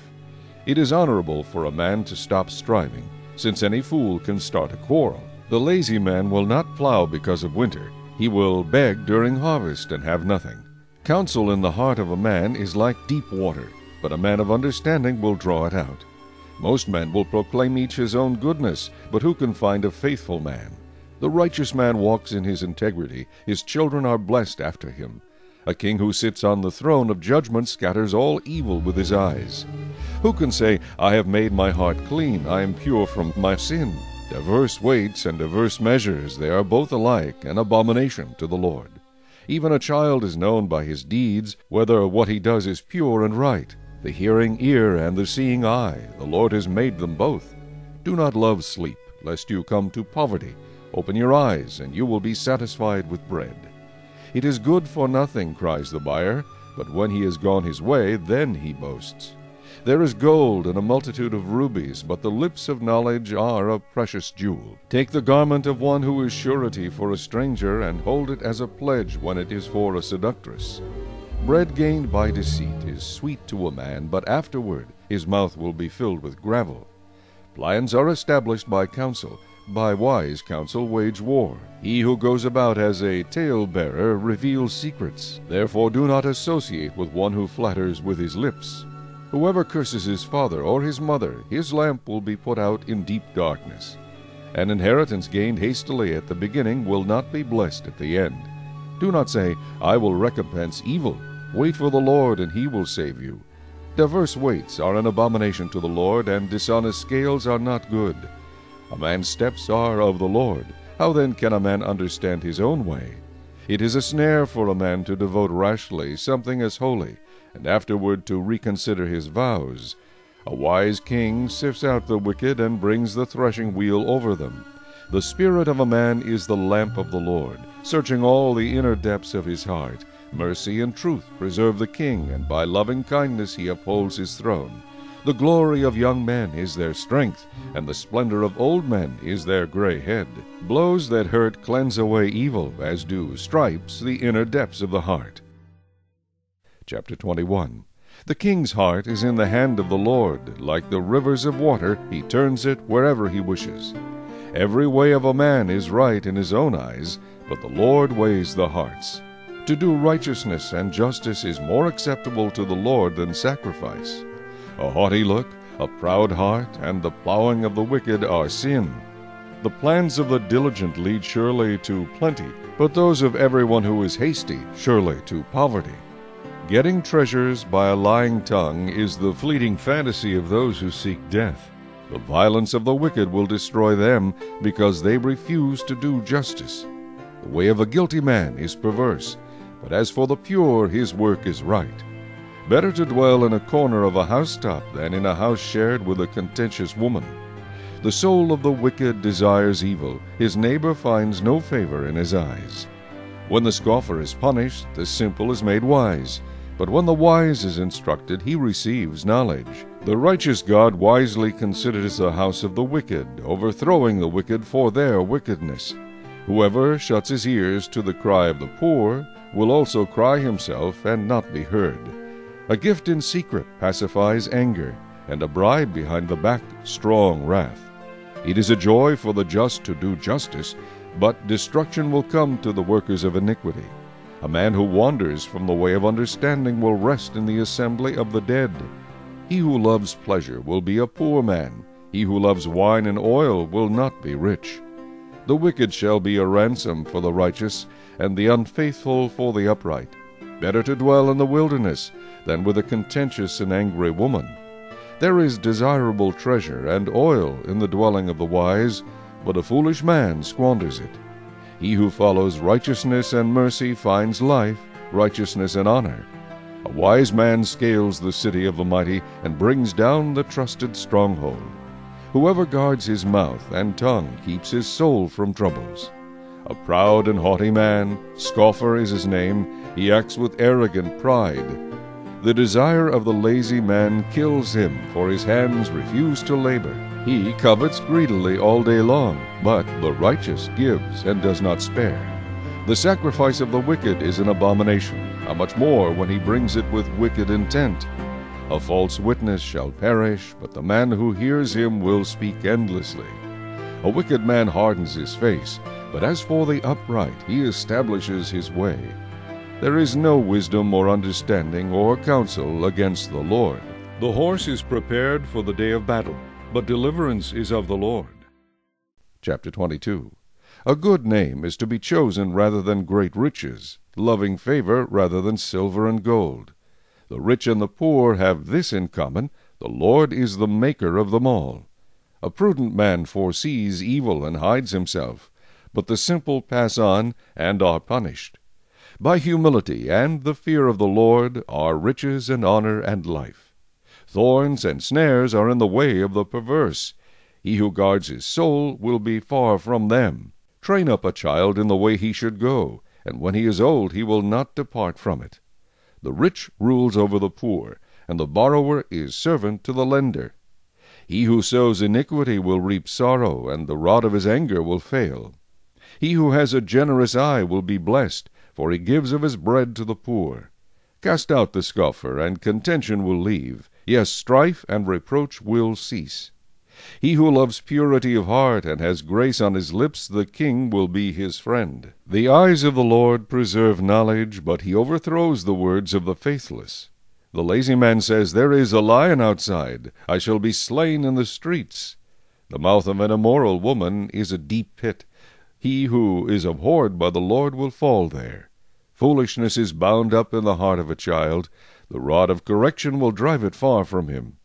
It is honorable for a man to stop striving, since any fool can start a quarrel. The lazy man will not plow because of winter. He will beg during harvest and have nothing. Counsel in the heart of a man is like deep water, but a man of understanding will draw it out. Most men will proclaim each his own goodness, but who can find a faithful man? The righteous man walks in his integrity. His children are blessed after him. A king who sits on the throne of judgment scatters all evil with his eyes. Who can say, I have made my heart clean, I am pure from my sin? Diverse weights and diverse measures, they are both alike an abomination to the Lord. Even a child is known by his deeds, whether what he does is pure and right. The hearing ear and the seeing eye, the Lord has made them both. Do not love sleep, lest you come to poverty. Open your eyes, and you will be satisfied with bread. It is good for nothing, cries the buyer, but when he has gone his way, then he boasts. There is gold and a multitude of rubies, but the lips of knowledge are a precious jewel. Take the garment of one who is surety for a stranger, and hold it as a pledge when it is for a seductress. Bread gained by deceit is sweet to a man, but afterward his mouth will be filled with gravel. Plans are established by counsel. By wise counsel wage war. He who goes about as a tale-bearer reveals secrets. Therefore do not associate with one who flatters with his lips. Whoever curses his father or his mother, his lamp will be put out in deep darkness. An inheritance gained hastily at the beginning will not be blessed at the end. Do not say, I will recompense evil. Wait for the Lord, and he will save you. Diverse weights are an abomination to the Lord, and dishonest scales are not good. A man's steps are of the Lord. How then can a man understand his own way? It is a snare for a man to devote rashly something as holy, and afterward to reconsider his vows. A wise king sifts out the wicked and brings the threshing wheel over them. The spirit of a man is the lamp of the Lord, searching all the inner depths of his heart. Mercy and truth preserve the king, and by loving kindness he upholds his throne. The glory of young men is their strength, and the splendor of old men is their gray head. Blows that hurt cleanse away evil, as do stripes the inner depths of the heart. Chapter 21. The king's heart is in the hand of the Lord. Like the rivers of water, he turns it wherever he wishes. Every way of a man is right in his own eyes, but the Lord weighs the hearts. To do righteousness and justice is more acceptable to the Lord than sacrifice. A haughty look, a proud heart, and the plowing of the wicked are sin. The plans of the diligent lead surely to plenty, but those of everyone who is hasty surely to poverty. Getting treasures by a lying tongue is the fleeting fantasy of those who seek death. The violence of the wicked will destroy them, because they refuse to do justice. The way of a guilty man is perverse, but as for the pure, his work is right. Better to dwell in a corner of a housetop than in a house shared with a contentious woman. The soul of the wicked desires evil. His neighbor finds no favor in his eyes. When the scoffer is punished, the simple is made wise. But when the wise is instructed, he receives knowledge. The righteous God wisely considers the house of the wicked, overthrowing the wicked for their wickedness. Whoever shuts his ears to the cry of the poor will also cry himself and not be heard. A gift in secret pacifies anger, and a bribe behind the back strong wrath. It is a joy for the just to do justice, but destruction will come to the workers of iniquity. A man who wanders from the way of understanding will rest in the assembly of the dead. He who loves pleasure will be a poor man. He who loves wine and oil will not be rich. The wicked shall be a ransom for the righteous, and the unfaithful for the upright. Better to dwell in the wilderness than with a contentious and angry woman. There is desirable treasure and oil in the dwelling of the wise, but a foolish man squanders it. He who follows righteousness and mercy finds life, righteousness, and honor. A wise man scales the city of the mighty and brings down the trusted stronghold. Whoever guards his mouth and tongue keeps his soul from troubles. A proud and haughty man, scoffer is his name, he acts with arrogant pride. The desire of the lazy man kills him, for his hands refuse to labor. He covets greedily all day long, but the righteous gives and does not spare. The sacrifice of the wicked is an abomination, how much more when he brings it with wicked intent. A false witness shall perish, but the man who hears him will speak endlessly. A wicked man hardens his face, but as for the upright, he establishes his way. There is no wisdom or understanding or counsel against the Lord. The horse is prepared for the day of battle, but deliverance is of the Lord. Chapter 22. A good name is to be chosen rather than great riches, loving favor rather than silver and gold. The rich and the poor have this in common: the Lord is the maker of them all. A prudent man foresees evil and hides himself, but the simple pass on and are punished. By humility and the fear of the Lord are riches and honor and life. Thorns and snares are in the way of the perverse. He who guards his soul will be far from them. Train up a child in the way he should go, and when he is old he will not depart from it. The rich rules over the poor, and the borrower is servant to the lender. He who sows iniquity will reap sorrow, and the rod of his anger will fail. He who has a generous eye will be blessed, for he gives of his bread to the poor. Cast out the scoffer, and contention will leave. Yes, strife and reproach will cease. He who loves purity of heart and has grace on his lips, the king will be his friend. The eyes of the Lord preserve knowledge, but he overthrows the words of the faithless. The lazy man says, "There is a lion outside. I shall be slain in the streets." The mouth of an immoral woman is a deep pit. He who is abhorred by the Lord will fall there. Foolishness is bound up in the heart of a child. The rod of correction will drive it far from him.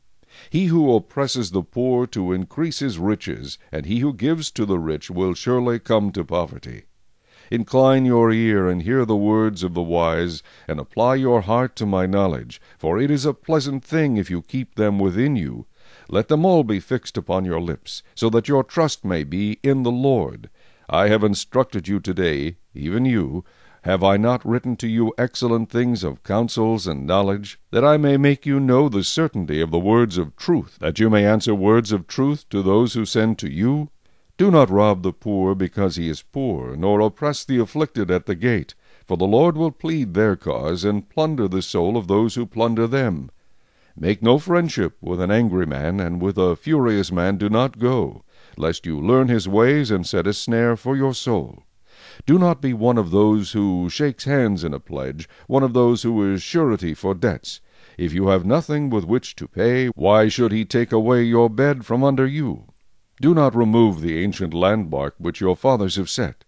He who oppresses the poor to increase his riches, and he who gives to the rich will surely come to poverty. Incline your ear and hear the words of the wise, and apply your heart to my knowledge, for it is a pleasant thing if you keep them within you. Let them all be fixed upon your lips, so that your trust may be in the Lord. I have instructed you today, even you. Have I not written to you excellent things of counsels and knowledge, that I may make you know the certainty of the words of truth, that you may answer words of truth to those who send to you? Do not rob the poor because he is poor, nor oppress the afflicted at the gate, for the Lord will plead their cause, and plunder the soul of those who plunder them. Make no friendship with an angry man, and with a furious man do not go, lest you learn his ways and set a snare for your soul. Do not be one of those who shakes hands in a pledge, one of those who is surety for debts. If you have nothing with which to pay, why should he take away your bed from under you? Do not remove the ancient landmark which your fathers have set.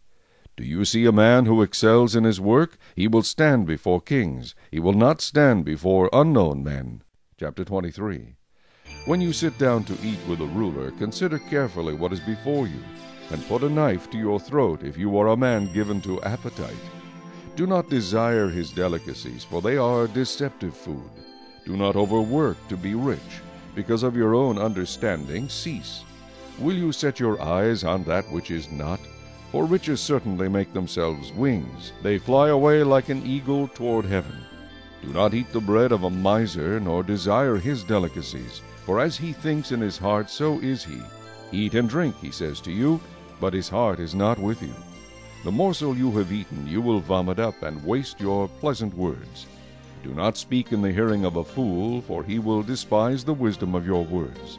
Do you see a man who excels in his work? He will stand before kings. He will not stand before unknown men. Chapter 23. When you sit down to eat with a ruler, consider carefully what is before you, and put a knife to your throat if you are a man given to appetite. Do not desire his delicacies, for they are deceptive food. Do not overwork to be rich. Because of your own understanding cease. Will you set your eyes on that which is not? For riches certainly make themselves wings. They fly away like an eagle toward heaven. Do not eat the bread of a miser, nor desire his delicacies. For as he thinks in his heart, so is he. Eat and drink, he says to you, but his heart is not with you. The morsel you have eaten you will vomit up, and waste your pleasant words. Do not speak in the hearing of a fool, for he will despise the wisdom of your words.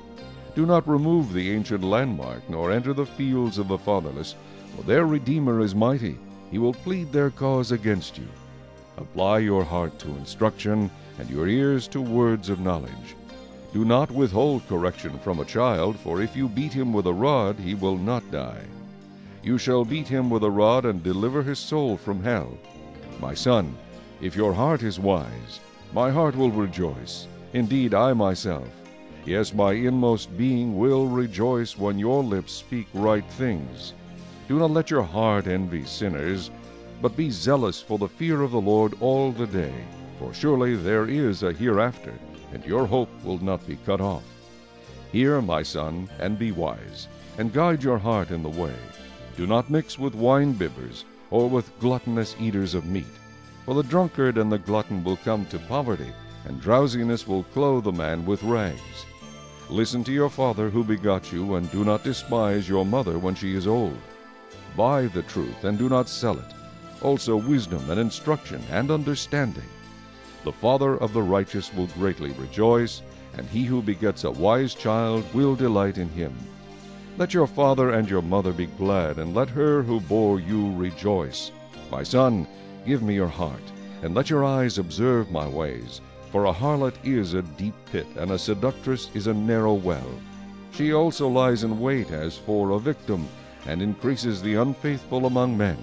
Do not remove the ancient landmark, nor enter the fields of the fatherless, for their Redeemer is mighty. He will plead their cause against you. Apply your heart to instruction, and your ears to words of knowledge. Do not withhold correction from a child, for if you beat him with a rod, he will not die. You shall beat him with a rod, and deliver his soul from hell. My son, if your heart is wise, my heart will rejoice. Indeed, I myself, yes, my inmost being will rejoice when your lips speak right things. Do not let your heart envy sinners, but be zealous for the fear of the Lord all the day. For surely there is a hereafter, and your hope will not be cut off. Hear, my son, and be wise, and guide your heart in the way. Do not mix with wine-bibbers, or with gluttonous eaters of meat. For the drunkard and the glutton will come to poverty, and drowsiness will clothe a man with rags. Listen to your father who begot you, and do not despise your mother when she is old. Buy the truth, and do not sell it, also wisdom and instruction and understanding. The father of the righteous will greatly rejoice, and he who begets a wise child will delight in him. Let your father and your mother be glad, and let her who bore you rejoice. My son, give me your heart, and let your eyes observe my ways. For a harlot is a deep pit, and a seductress is a narrow well. She also lies in wait as for a victim, and increases the unfaithful among men.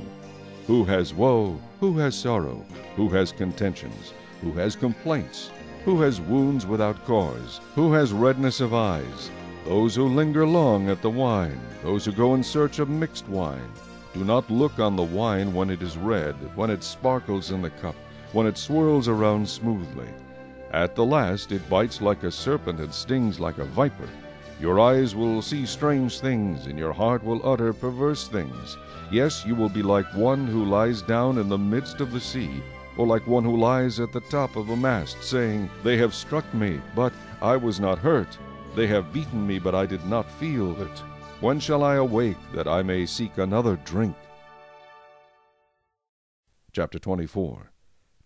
Who has woe? Who has sorrow? Who has contentions? Who has complaints? Who has wounds without cause? Who has redness of eyes? Those who linger long at the wine, those who go in search of mixed wine. Do not look on the wine when it is red, when it sparkles in the cup, when it swirls around smoothly. At the last it bites like a serpent and stings like a viper. Your eyes will see strange things, and your heart will utter perverse things. Yes, you will be like one who lies down in the midst of the sea, or like one who lies at the top of a mast, saying, They have struck me, but I was not hurt. They have beaten me, but I did not feel it. When shall I awake, that I may seek another drink? Chapter 24.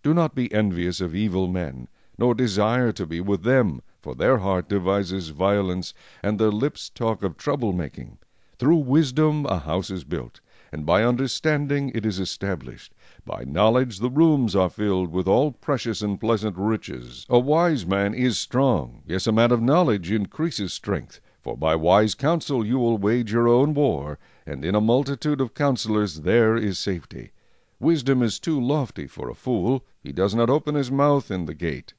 Do not be envious of evil men, nor desire to be with them, for their heart devises violence, and their lips talk of trouble-making. Through wisdom a house is built, and by understanding it is established. By knowledge the rooms are filled with all precious and pleasant riches. A wise man is strong, yes, a man of knowledge increases strength. For by wise counsel you will wage your own war, and in a multitude of counselors there is safety. Wisdom is too lofty for a fool, he does not open his mouth in the gate.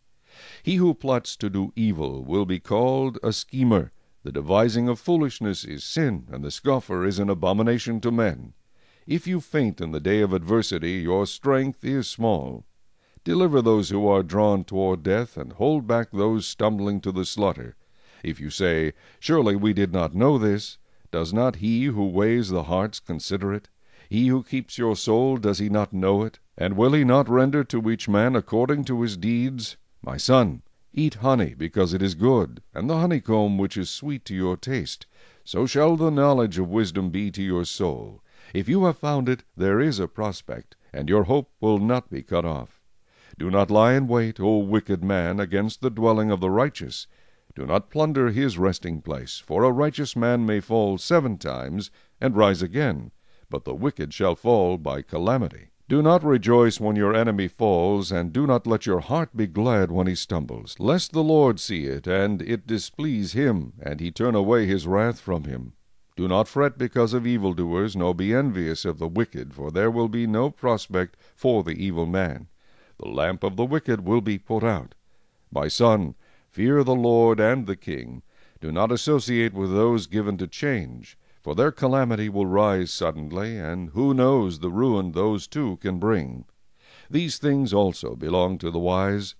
He who plots to do evil will be called a schemer. The devising of foolishness is sin, and the scoffer is an abomination to men. If you faint in the day of adversity, your strength is small. Deliver those who are drawn toward death, and hold back those stumbling to the slaughter. If you say, Surely we did not know this, does not he who weighs the hearts consider it? He who keeps your soul, does he not know it? And will he not render to each man according to his deeds? My son, eat honey, because it is good, and the honeycomb which is sweet to your taste. So shall the knowledge of wisdom be to your soul. If you have found it, there is a prospect, and your hope will not be cut off. Do not lie in wait, O wicked man, against the dwelling of the righteous. Do not plunder his resting place, for a righteous man may fall 7 times and rise again, but the wicked shall fall by calamity. Do not rejoice when your enemy falls, and do not let your heart be glad when he stumbles, lest the Lord see it, and it displease him, and he turn away his wrath from him. Do not fret because of evildoers, nor be envious of the wicked, for there will be no prospect for the evil man. The lamp of the wicked will be put out. My son, fear the Lord and the king. Do not associate with those given to change, for their calamity will rise suddenly, and who knows the ruin those two can bring. These things also belong to the wise.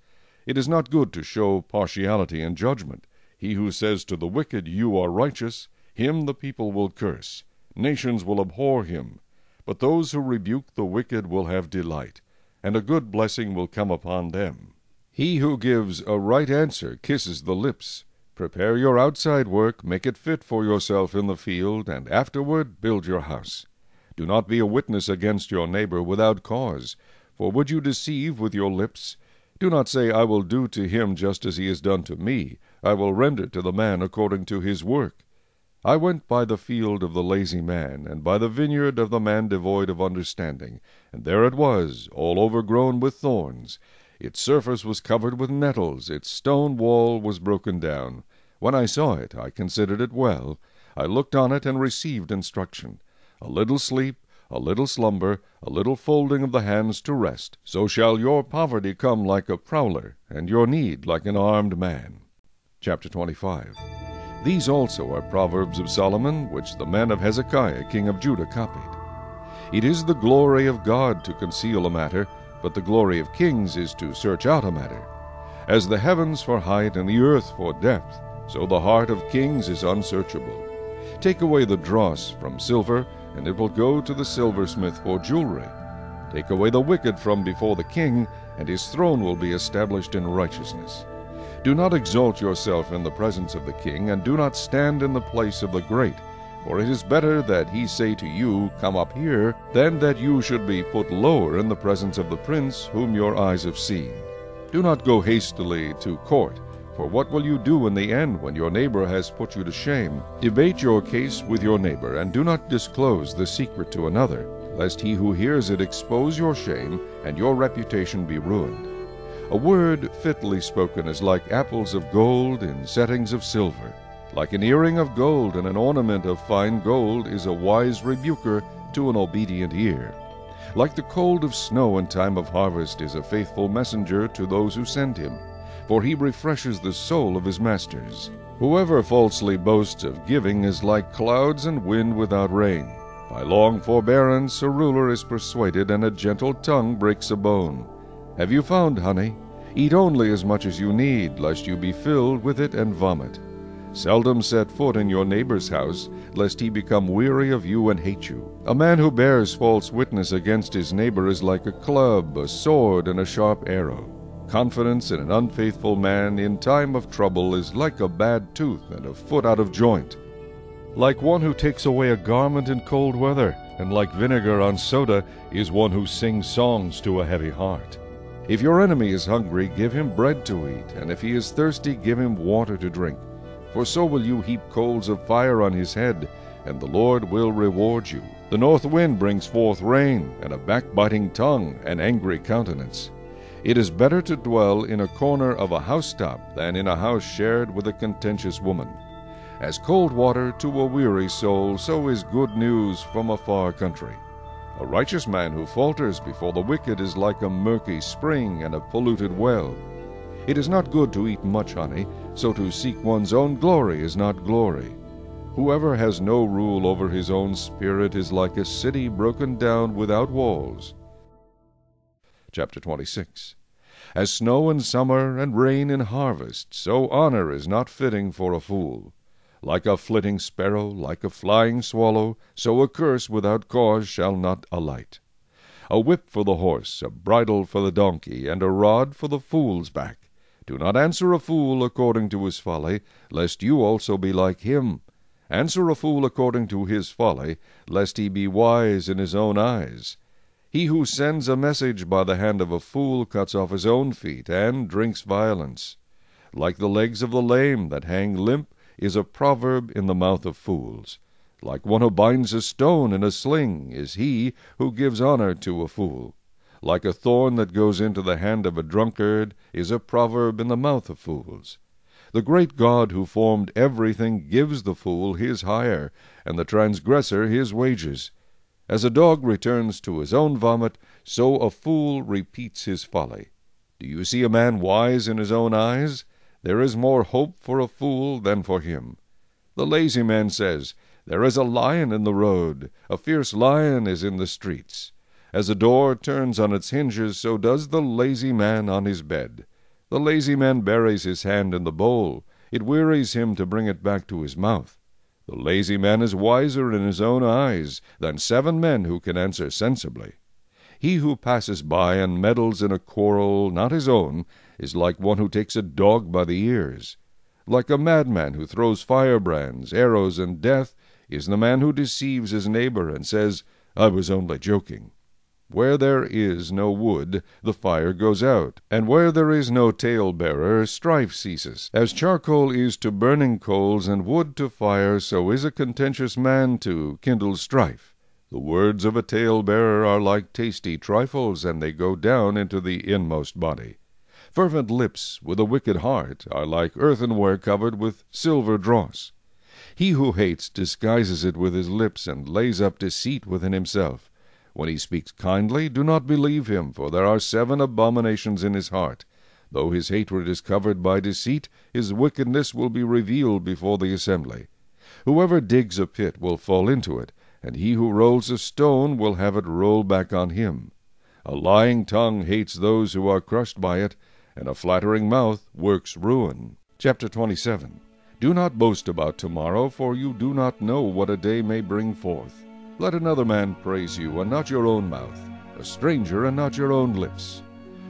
It is not good to show partiality in judgment. He who says to the wicked, You are righteous, Him the people will curse, nations will abhor him. But those who rebuke the wicked will have delight, and a good blessing will come upon them. He who gives a right answer kisses the lips. Prepare your outside work, make it fit for yourself in the field, and afterward build your house. Do not be a witness against your neighbor without cause, for would you deceive with your lips? Do not say, I will do to him just as he has done to me. I will render to the man according to his work. I went by the field of the lazy man, and by the vineyard of the man devoid of understanding, and there it was, all overgrown with thorns. Its surface was covered with nettles, its stone wall was broken down. When I saw it, I considered it well. I looked on it and received instruction. A little sleep, a little slumber, a little folding of the hands to rest. So shall your poverty come like a prowler, and your need like an armed man. Chapter 25. These also are Proverbs of Solomon, which the men of Hezekiah king of Judah copied. It is the glory of God to conceal a matter, but the glory of kings is to search out a matter. As the heavens for height and the earth for depth, so the heart of kings is unsearchable. Take away the dross from silver, and it will go to the silversmith for jewelry. Take away the wicked from before the king, and his throne will be established in righteousness. Do not exalt yourself in the presence of the king, and do not stand in the place of the great. For it is better that he say to you, Come up here, than that you should be put lower in the presence of the prince whom your eyes have seen. Do not go hastily to court, for what will you do in the end when your neighbor has put you to shame? Debate your case with your neighbor, and do not disclose the secret to another, lest he who hears it expose your shame, and your reputation be ruined. A word fitly spoken is like apples of gold in settings of silver. Like an earring of gold and an ornament of fine gold is a wise rebuker to an obedient ear. Like the cold of snow in time of harvest is a faithful messenger to those who send him, for he refreshes the soul of his masters. Whoever falsely boasts of giving is like clouds and wind without rain. By long forbearance a ruler is persuaded, and a gentle tongue breaks a bone. Have you found honey? Eat only as much as you need, lest you be filled with it and vomit. Seldom set foot in your neighbor's house, lest he become weary of you and hate you. A man who bears false witness against his neighbor is like a club, a sword, and a sharp arrow. Confidence in an unfaithful man in time of trouble is like a bad tooth and a foot out of joint. Like one who takes away a garment in cold weather, and like vinegar on soda is one who sings songs to a heavy heart. If your enemy is hungry, give him bread to eat, and if he is thirsty, give him water to drink. For so will you heap coals of fire on his head, and the Lord will reward you. The north wind brings forth rain, and a backbiting tongue an angry countenance. It is better to dwell in a corner of a housetop than in a house shared with a contentious woman. As cold water to a weary soul, so is good news from a far country. A righteous man who falters before the wicked is like a murky spring and a polluted well. It is not good to eat much honey, so to seek one's own glory is not glory. Whoever has no rule over his own spirit is like a city broken down without walls. Chapter 26. As snow in summer and rain in harvest, so honor is not fitting for a fool. Like a flitting sparrow, like a flying swallow, so a curse without cause shall not alight. A whip for the horse, a bridle for the donkey, and a rod for the fool's back. Do not answer a fool according to his folly, lest you also be like him. Answer a fool according to his folly, lest he be wise in his own eyes. He who sends a message by the hand of a fool cuts off his own feet, and drinks violence. Like the legs of the lame that hang limp is a proverb in the mouth of fools. Like one who binds a stone in a sling is he who gives honor to a fool. Like a thorn that goes into the hand of a drunkard is a proverb in the mouth of fools. The great God who formed everything gives the fool his hire, and the transgressor his wages. As a dog returns to his own vomit, so a fool repeats his folly. Do you see a man wise in his own eyes? There is more hope for a fool than for him. The lazy man says, There is a lion in the road, a fierce lion is in the streets. As a door turns on its hinges, so does the lazy man on his bed. The lazy man buries his hand in the bowl. It wearies him to bring it back to his mouth. The lazy man is wiser in his own eyes than 7 men who can answer sensibly. He who passes by and meddles in a quarrel not his own is like one who takes a dog by the ears. Like a madman who throws firebrands, arrows, and death is the man who deceives his neighbor and says, "I was only joking." Where there is no wood, the fire goes out, and where there is no tale-bearer, strife ceases. As charcoal is to burning coals, and wood to fire, so is a contentious man to kindle strife. The words of a tale-bearer are like tasty trifles, and they go down into the inmost body. Fervent lips with a wicked heart are like earthenware covered with silver dross. He who hates disguises it with his lips, and lays up deceit within himself. When he speaks kindly, do not believe him, for there are 7 abominations in his heart. Though his hatred is covered by deceit, his wickedness will be revealed before the assembly. Whoever digs a pit will fall into it, and he who rolls a stone will have it roll back on him. A lying tongue hates those who are crushed by it, and a flattering mouth works ruin. Chapter 27. Do not boast about tomorrow, for you do not know what a day may bring forth. Let another man praise you, and not your own mouth, a stranger, and not your own lips.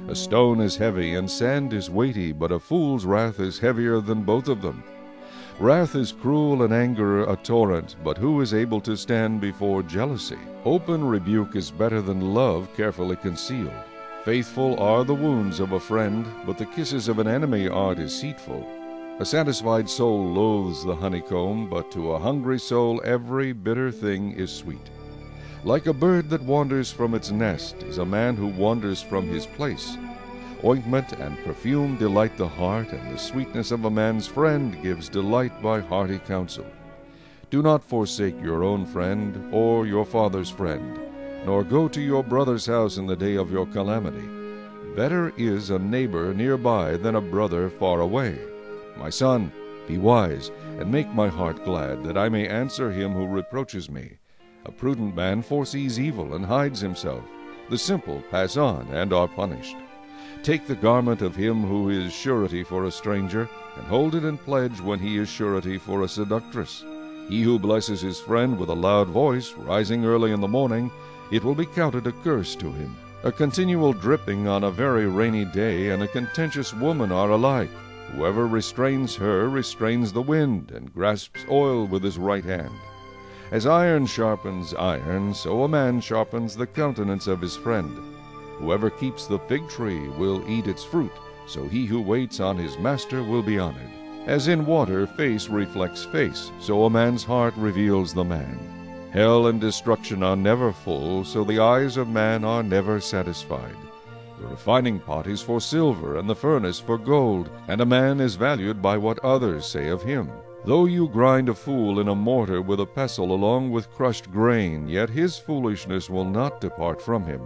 A stone is heavy, and sand is weighty, but a fool's wrath is heavier than both of them. Wrath is cruel, and anger a torrent, but who is able to stand before jealousy? Open rebuke is better than love carefully concealed. Faithful are the wounds of a friend, but the kisses of an enemy are deceitful. A satisfied soul loathes the honeycomb, but to a hungry soul every bitter thing is sweet. Like a bird that wanders from its nest is a man who wanders from his place. Ointment and perfume delight the heart, and the sweetness of a man's friend gives delight by hearty counsel. Do not forsake your own friend or your father's friend, nor go to your brother's house in the day of your calamity. Better is a neighbor nearby than a brother far away. My son, be wise, and make my heart glad, that I may answer him who reproaches me. A prudent man foresees evil and hides himself. The simple pass on and are punished. Take the garment of him who is surety for a stranger, and hold it in pledge when he is surety for a seductress. He who blesses his friend with a loud voice, rising early in the morning, it will be counted a curse to him. A continual dripping on a very rainy day and a contentious woman are alike. Whoever restrains her restrains the wind, and grasps oil with his right hand. As iron sharpens iron, so a man sharpens the countenance of his friend. Whoever keeps the fig tree will eat its fruit, so he who waits on his master will be honored. As in water face reflects face, so a man's heart reveals the man. Hell and destruction are never full, so the eyes of man are never satisfied. The refining pot is for silver, and the furnace for gold, and a man is valued by what others say of him. Though you grind a fool in a mortar with a pestle along with crushed grain, yet his foolishness will not depart from him.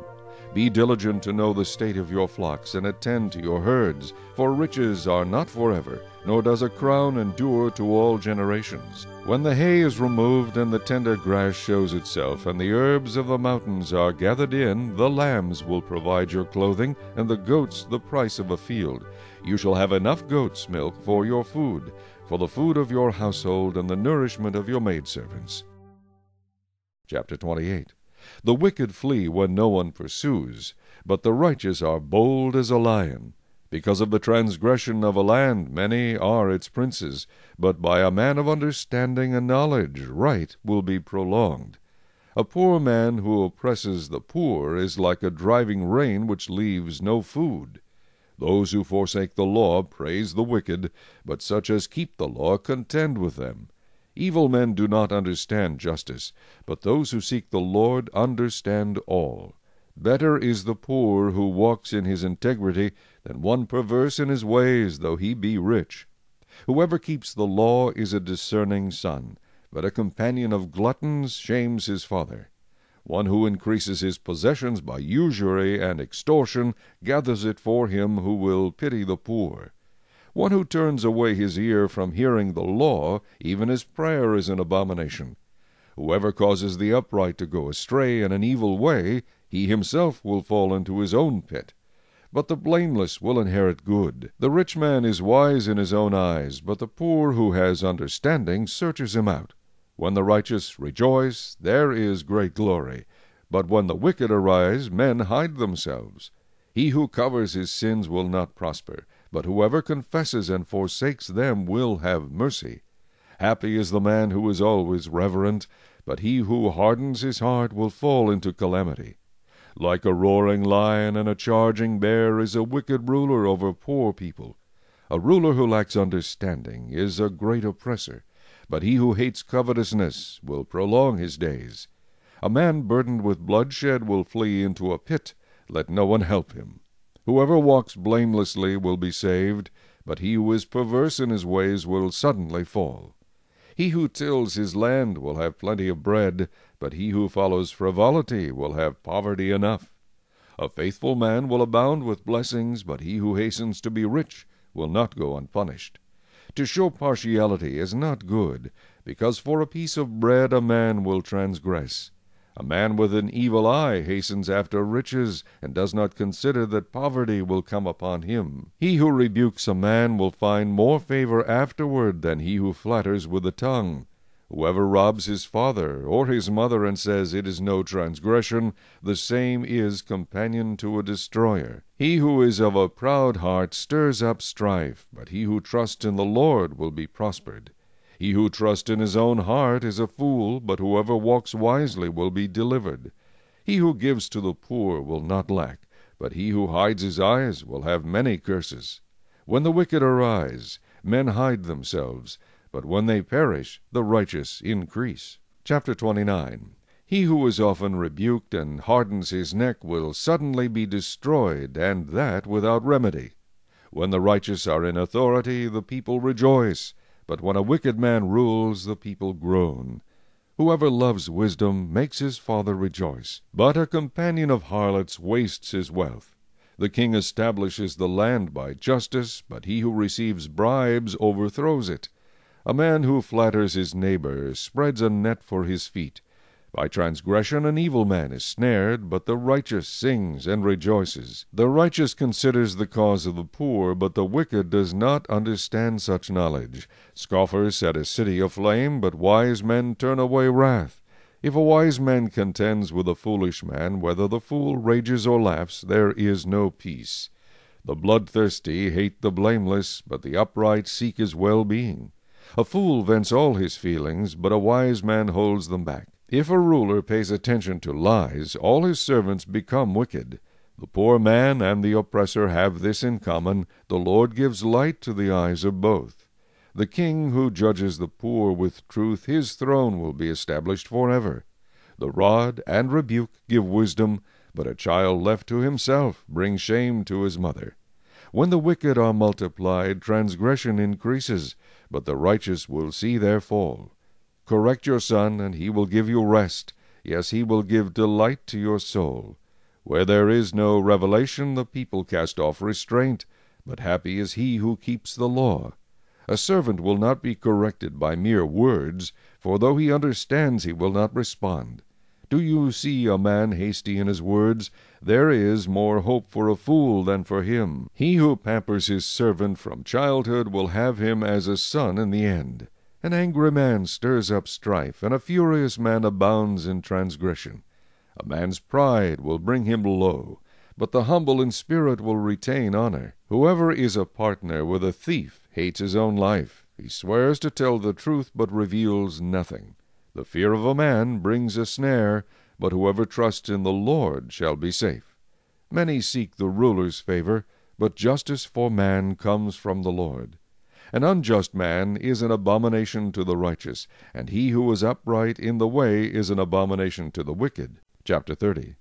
Be diligent to know the state of your flocks, and attend to your herds, for riches are not forever, nor does a crown endure to all generations. When the hay is removed, and the tender grass shows itself, and the herbs of the mountains are gathered in, the lambs will provide your clothing, and the goats the price of a field. You shall have enough goat's milk for your food, for the food of your household, and the nourishment of your maidservants. Chapter 28. The wicked flee when no one pursues, but the righteous are bold as a lion. Because of the transgression of a land many are its princes, but by a man of understanding and knowledge right will be prolonged. A poor man who oppresses the poor is like a driving rain which leaves no food. Those who forsake the law praise the wicked, but such as keep the law contend with them. Evil men do not understand justice, but those who seek the Lord understand all. Better is the poor who walks in his integrity than one perverse in his ways, though he be rich. Whoever keeps the law is a discerning son, but a companion of gluttons shames his father. One who increases his possessions by usury and extortion gathers it for him who will pity the poor. One who turns away his ear from hearing the law, even his prayer is an abomination. Whoever causes the upright to go astray in an evil way, he himself will fall into his own pit. But the blameless will inherit good. The rich man is wise in his own eyes, but the poor who has understanding searches him out. When the righteous rejoice, there is great glory. But when the wicked arise, men hide themselves. He who covers his sins will not prosper, but whoever confesses and forsakes them will have mercy. Happy is the man who is always reverent, but he who hardens his heart will fall into calamity. Like a roaring lion and a charging bear is a wicked ruler over poor people. A ruler who lacks understanding is a great oppressor, but he who hates covetousness will prolong his days. A man burdened with bloodshed will flee into a pit. Let no one help him. Whoever walks blamelessly will be saved, but he who is perverse in his ways will suddenly fall. He who tills his land will have plenty of bread, but he who follows frivolity will have poverty enough. A faithful man will abound with blessings, but he who hastens to be rich will not go unpunished. To show partiality is not good, because for a piece of bread a man will transgress. A man with an evil eye hastens after riches, and does not consider that poverty will come upon him. He who rebukes a man will find more favor afterward than he who flatters with the tongue. Whoever robs his father or his mother and says it is no transgression, the same is companion to a destroyer. He who is of a proud heart stirs up strife, but he who trusts in the Lord will be prospered. He who trusts in his own heart is a fool, but whoever walks wisely will be delivered. He who gives to the poor will not lack, but he who hides his eyes will have many curses. When the wicked arise, men hide themselves, but when they perish, the righteous increase. Chapter 29. He who is often rebuked and hardens his neck will suddenly be destroyed, and that without remedy. When the righteous are in authority, the people rejoice, but when a wicked man rules, the people groan. Whoever loves wisdom makes his father rejoice, but a companion of harlots wastes his wealth. The king establishes the land by justice, but he who receives bribes overthrows it. A man who flatters his neighbor spreads a net for his feet. By transgression an evil man is snared, but the righteous sings and rejoices. The righteous considers the cause of the poor, but the wicked does not understand such knowledge. Scoffers set a city aflame, but wise men turn away wrath. If a wise man contends with a foolish man, whether the fool rages or laughs, there is no peace. The bloodthirsty hate the blameless, but the upright seek his well-being. A fool vents all his feelings, but a wise man holds them back. If a ruler pays attention to lies, all his servants become wicked. The poor man and the oppressor have this in common: the Lord gives light to the eyes of both. The king who judges the poor with truth, his throne will be established forever. The rod and rebuke give wisdom, but a child left to himself brings shame to his mother. When the wicked are multiplied, transgression increases, but the righteous will see their fall. Correct your son, and he will give you rest. Yes, he will give delight to your soul. Where there is no revelation, the people cast off restraint, but happy is he who keeps the law. A servant will not be corrected by mere words, for though he understands, he will not respond. Do you see a man hasty in his words? There is more hope for a fool than for him. He who pampers his servant from childhood will have him as a son in the end. An angry man stirs up strife, and a furious man abounds in transgression. A man's pride will bring him low, but the humble in spirit will retain honor. Whoever is a partner with a thief hates his own life. He swears to tell the truth, but reveals nothing. The fear of a man brings a snare, but whoever trusts in the Lord shall be safe. Many seek the ruler's favor, but justice for man comes from the Lord. An unjust man is an abomination to the righteous, and he who is upright in the way is an abomination to the wicked. Chapter 30.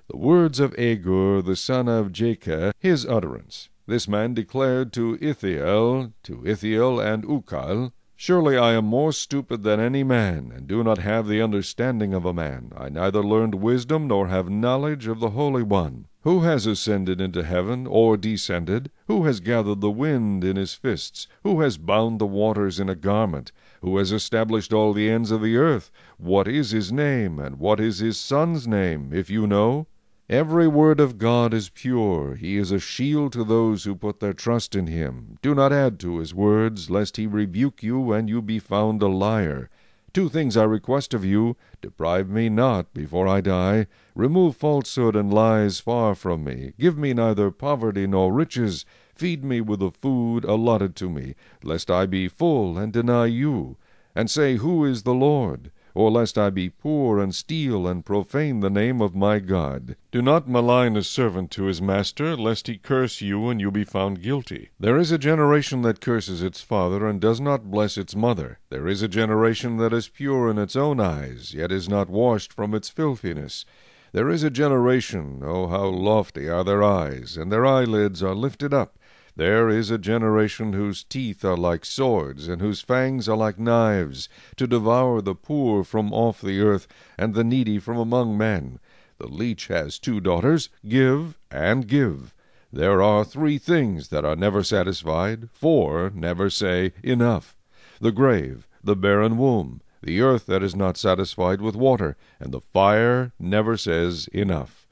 The words of Agur the son of Jakeh, his utterance. This man declared to Ithiel and Ukal, Surely I am more stupid than any man, and do not have the understanding of a man. I neither learned wisdom nor have knowledge of the Holy One. Who has ascended into heaven, or descended? Who has gathered the wind in his fists? Who has bound the waters in a garment? Who has established all the ends of the earth? What is his name, and what is his son's name, if you know? Every word of God is pure. He is a shield to those who put their trust in him. Do not add to his words, lest he rebuke you, and you be found a liar. 2 things I request of you, deprive me not before I die. Remove falsehood and lies far from me. Give me neither poverty nor riches. Feed me with the food allotted to me, lest I be full and deny you, and say, Who is the Lord? Or lest I be poor and steal and profane the name of my God. Do not malign a servant to his master, lest he curse you and you be found guilty. There is a generation that curses its father and does not bless its mother. There is a generation that is pure in its own eyes, yet is not washed from its filthiness. There is a generation, oh, how lofty are their eyes, and their eyelids are lifted up. There is a generation whose teeth are like swords, and whose fangs are like knives, to devour the poor from off the earth, and the needy from among men. The leech has 2 daughters, give and give. There are 3 things that are never satisfied, 4 never say, Enough. The grave, the barren womb, the earth that is not satisfied with water, and the fire never says, Enough.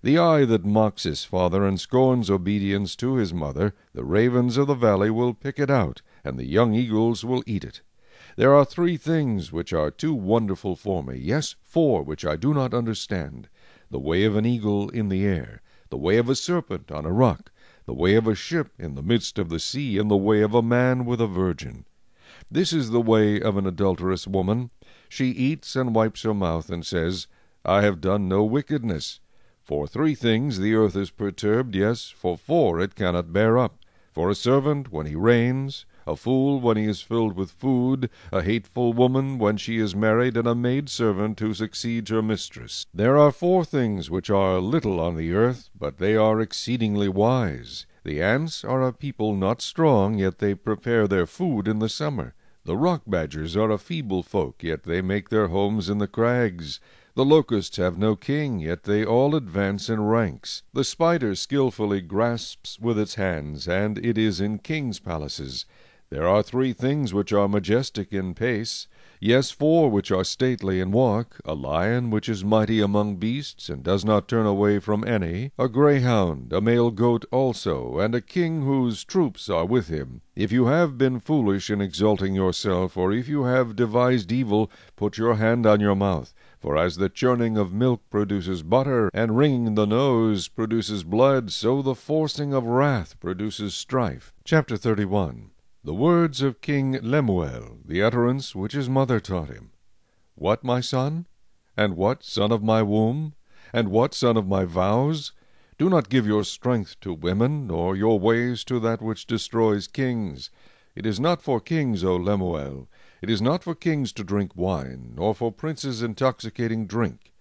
The eye that mocks his father and scorns obedience to his mother, the ravens of the valley will pick it out, and the young eagles will eat it. There are 3 things which are too wonderful for me, yes, 4 which I do not understand. The way of an eagle in the air, the way of a serpent on a rock, the way of a ship in the midst of the sea, and the way of a man with a virgin. This is the way of an adulterous woman. She eats and wipes her mouth, and says, I have done no wickedness. For 3 things the earth is perturbed, yes, for 4 it cannot bear up. For a servant when he reigns, a fool when he is filled with food, a hateful woman when she is married, and a maidservant who succeeds her mistress. There are 4 things which are little on the earth, but they are exceedingly wise. The ants are a people not strong, yet they prepare their food in the summer. The rock badgers are a feeble folk, yet they make their homes in the crags. The locusts have no king, yet they all advance in ranks. The spider skillfully grasps with its hands, and it is in kings' palaces. There are 3 things which are majestic in pace, yes, 4 which are stately in walk, a lion which is mighty among beasts, and does not turn away from any, a greyhound, a male goat also, and a king whose troops are with him. If you have been foolish in exalting yourself, or if you have devised evil, put your hand on your mouth. For as the churning of milk produces butter, and wringing the nose produces blood, so the forcing of wrath produces strife. Chapter 31. The words of King Lemuel, the utterance which his mother taught him. What, my son? And what, son of my womb? And what, son of my vows? Do not give your strength to women, nor your ways to that which destroys kings. It is not for kings, O Lemuel. It is not for kings to drink wine, nor for princes intoxicating drink,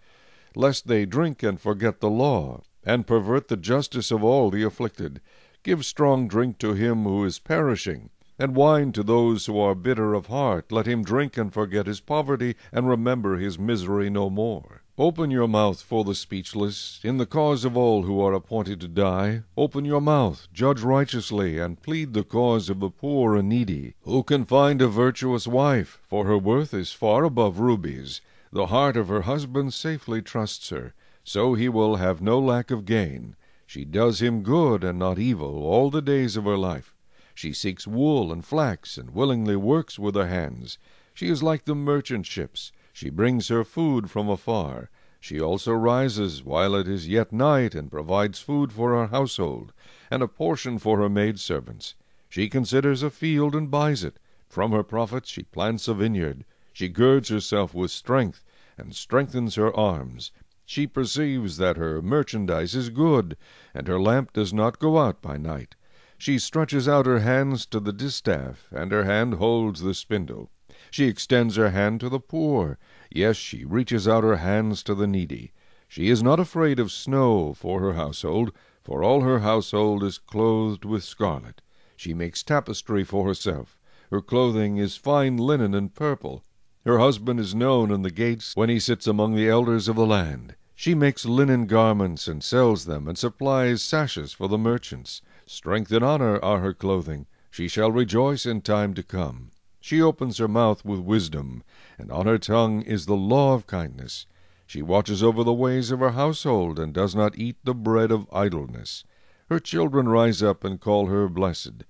lest they drink and forget the law, and pervert the justice of all the afflicted. Give strong drink to him who is perishing, and wine to those who are bitter of heart. Let him drink and forget his poverty, and remember his misery no more. Open your mouth for the speechless, in the cause of all who are appointed to die. Open your mouth, judge righteously, and plead the cause of the poor and needy. Who can find a virtuous wife? For her worth is far above rubies. The heart of her husband safely trusts her, so he will have no lack of gain. She does him good and not evil all the days of her life. She seeks wool and flax, and willingly works with her hands. She is like the merchant ships. She brings her food from afar. She also rises while it is yet night, and provides food for her household, and a portion for her maidservants. She considers a field and buys it. From her profits she plants a vineyard. She girds herself with strength, and strengthens her arms. She perceives that her merchandise is good, and her lamp does not go out by night. She stretches out her hands to the distaff, and her hand holds the spindle. She extends her hand to the poor. Yes, she reaches out her hands to the needy. She is not afraid of snow for her household, for all her household is clothed with scarlet. She makes tapestry for herself. Her clothing is fine linen and purple. Her husband is known in the gates when he sits among the elders of the land. She makes linen garments and sells them, and supplies sashes for the merchants. Strength and honor are her clothing. She shall rejoice in time to come. She opens her mouth with wisdom, and on her tongue is the law of kindness. She watches over the ways of her household, and does not eat the bread of idleness. Her children rise up and call her blessed.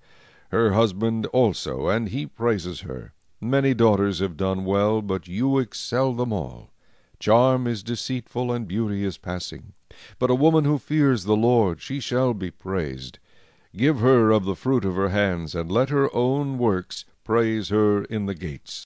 Her husband also, and he praises her. Many daughters have done well, but you excel them all. Charm is deceitful, and beauty is passing. But a woman who fears the Lord, she shall be praised. Give her of the fruit of her hands, and let her own works praise her in the gates.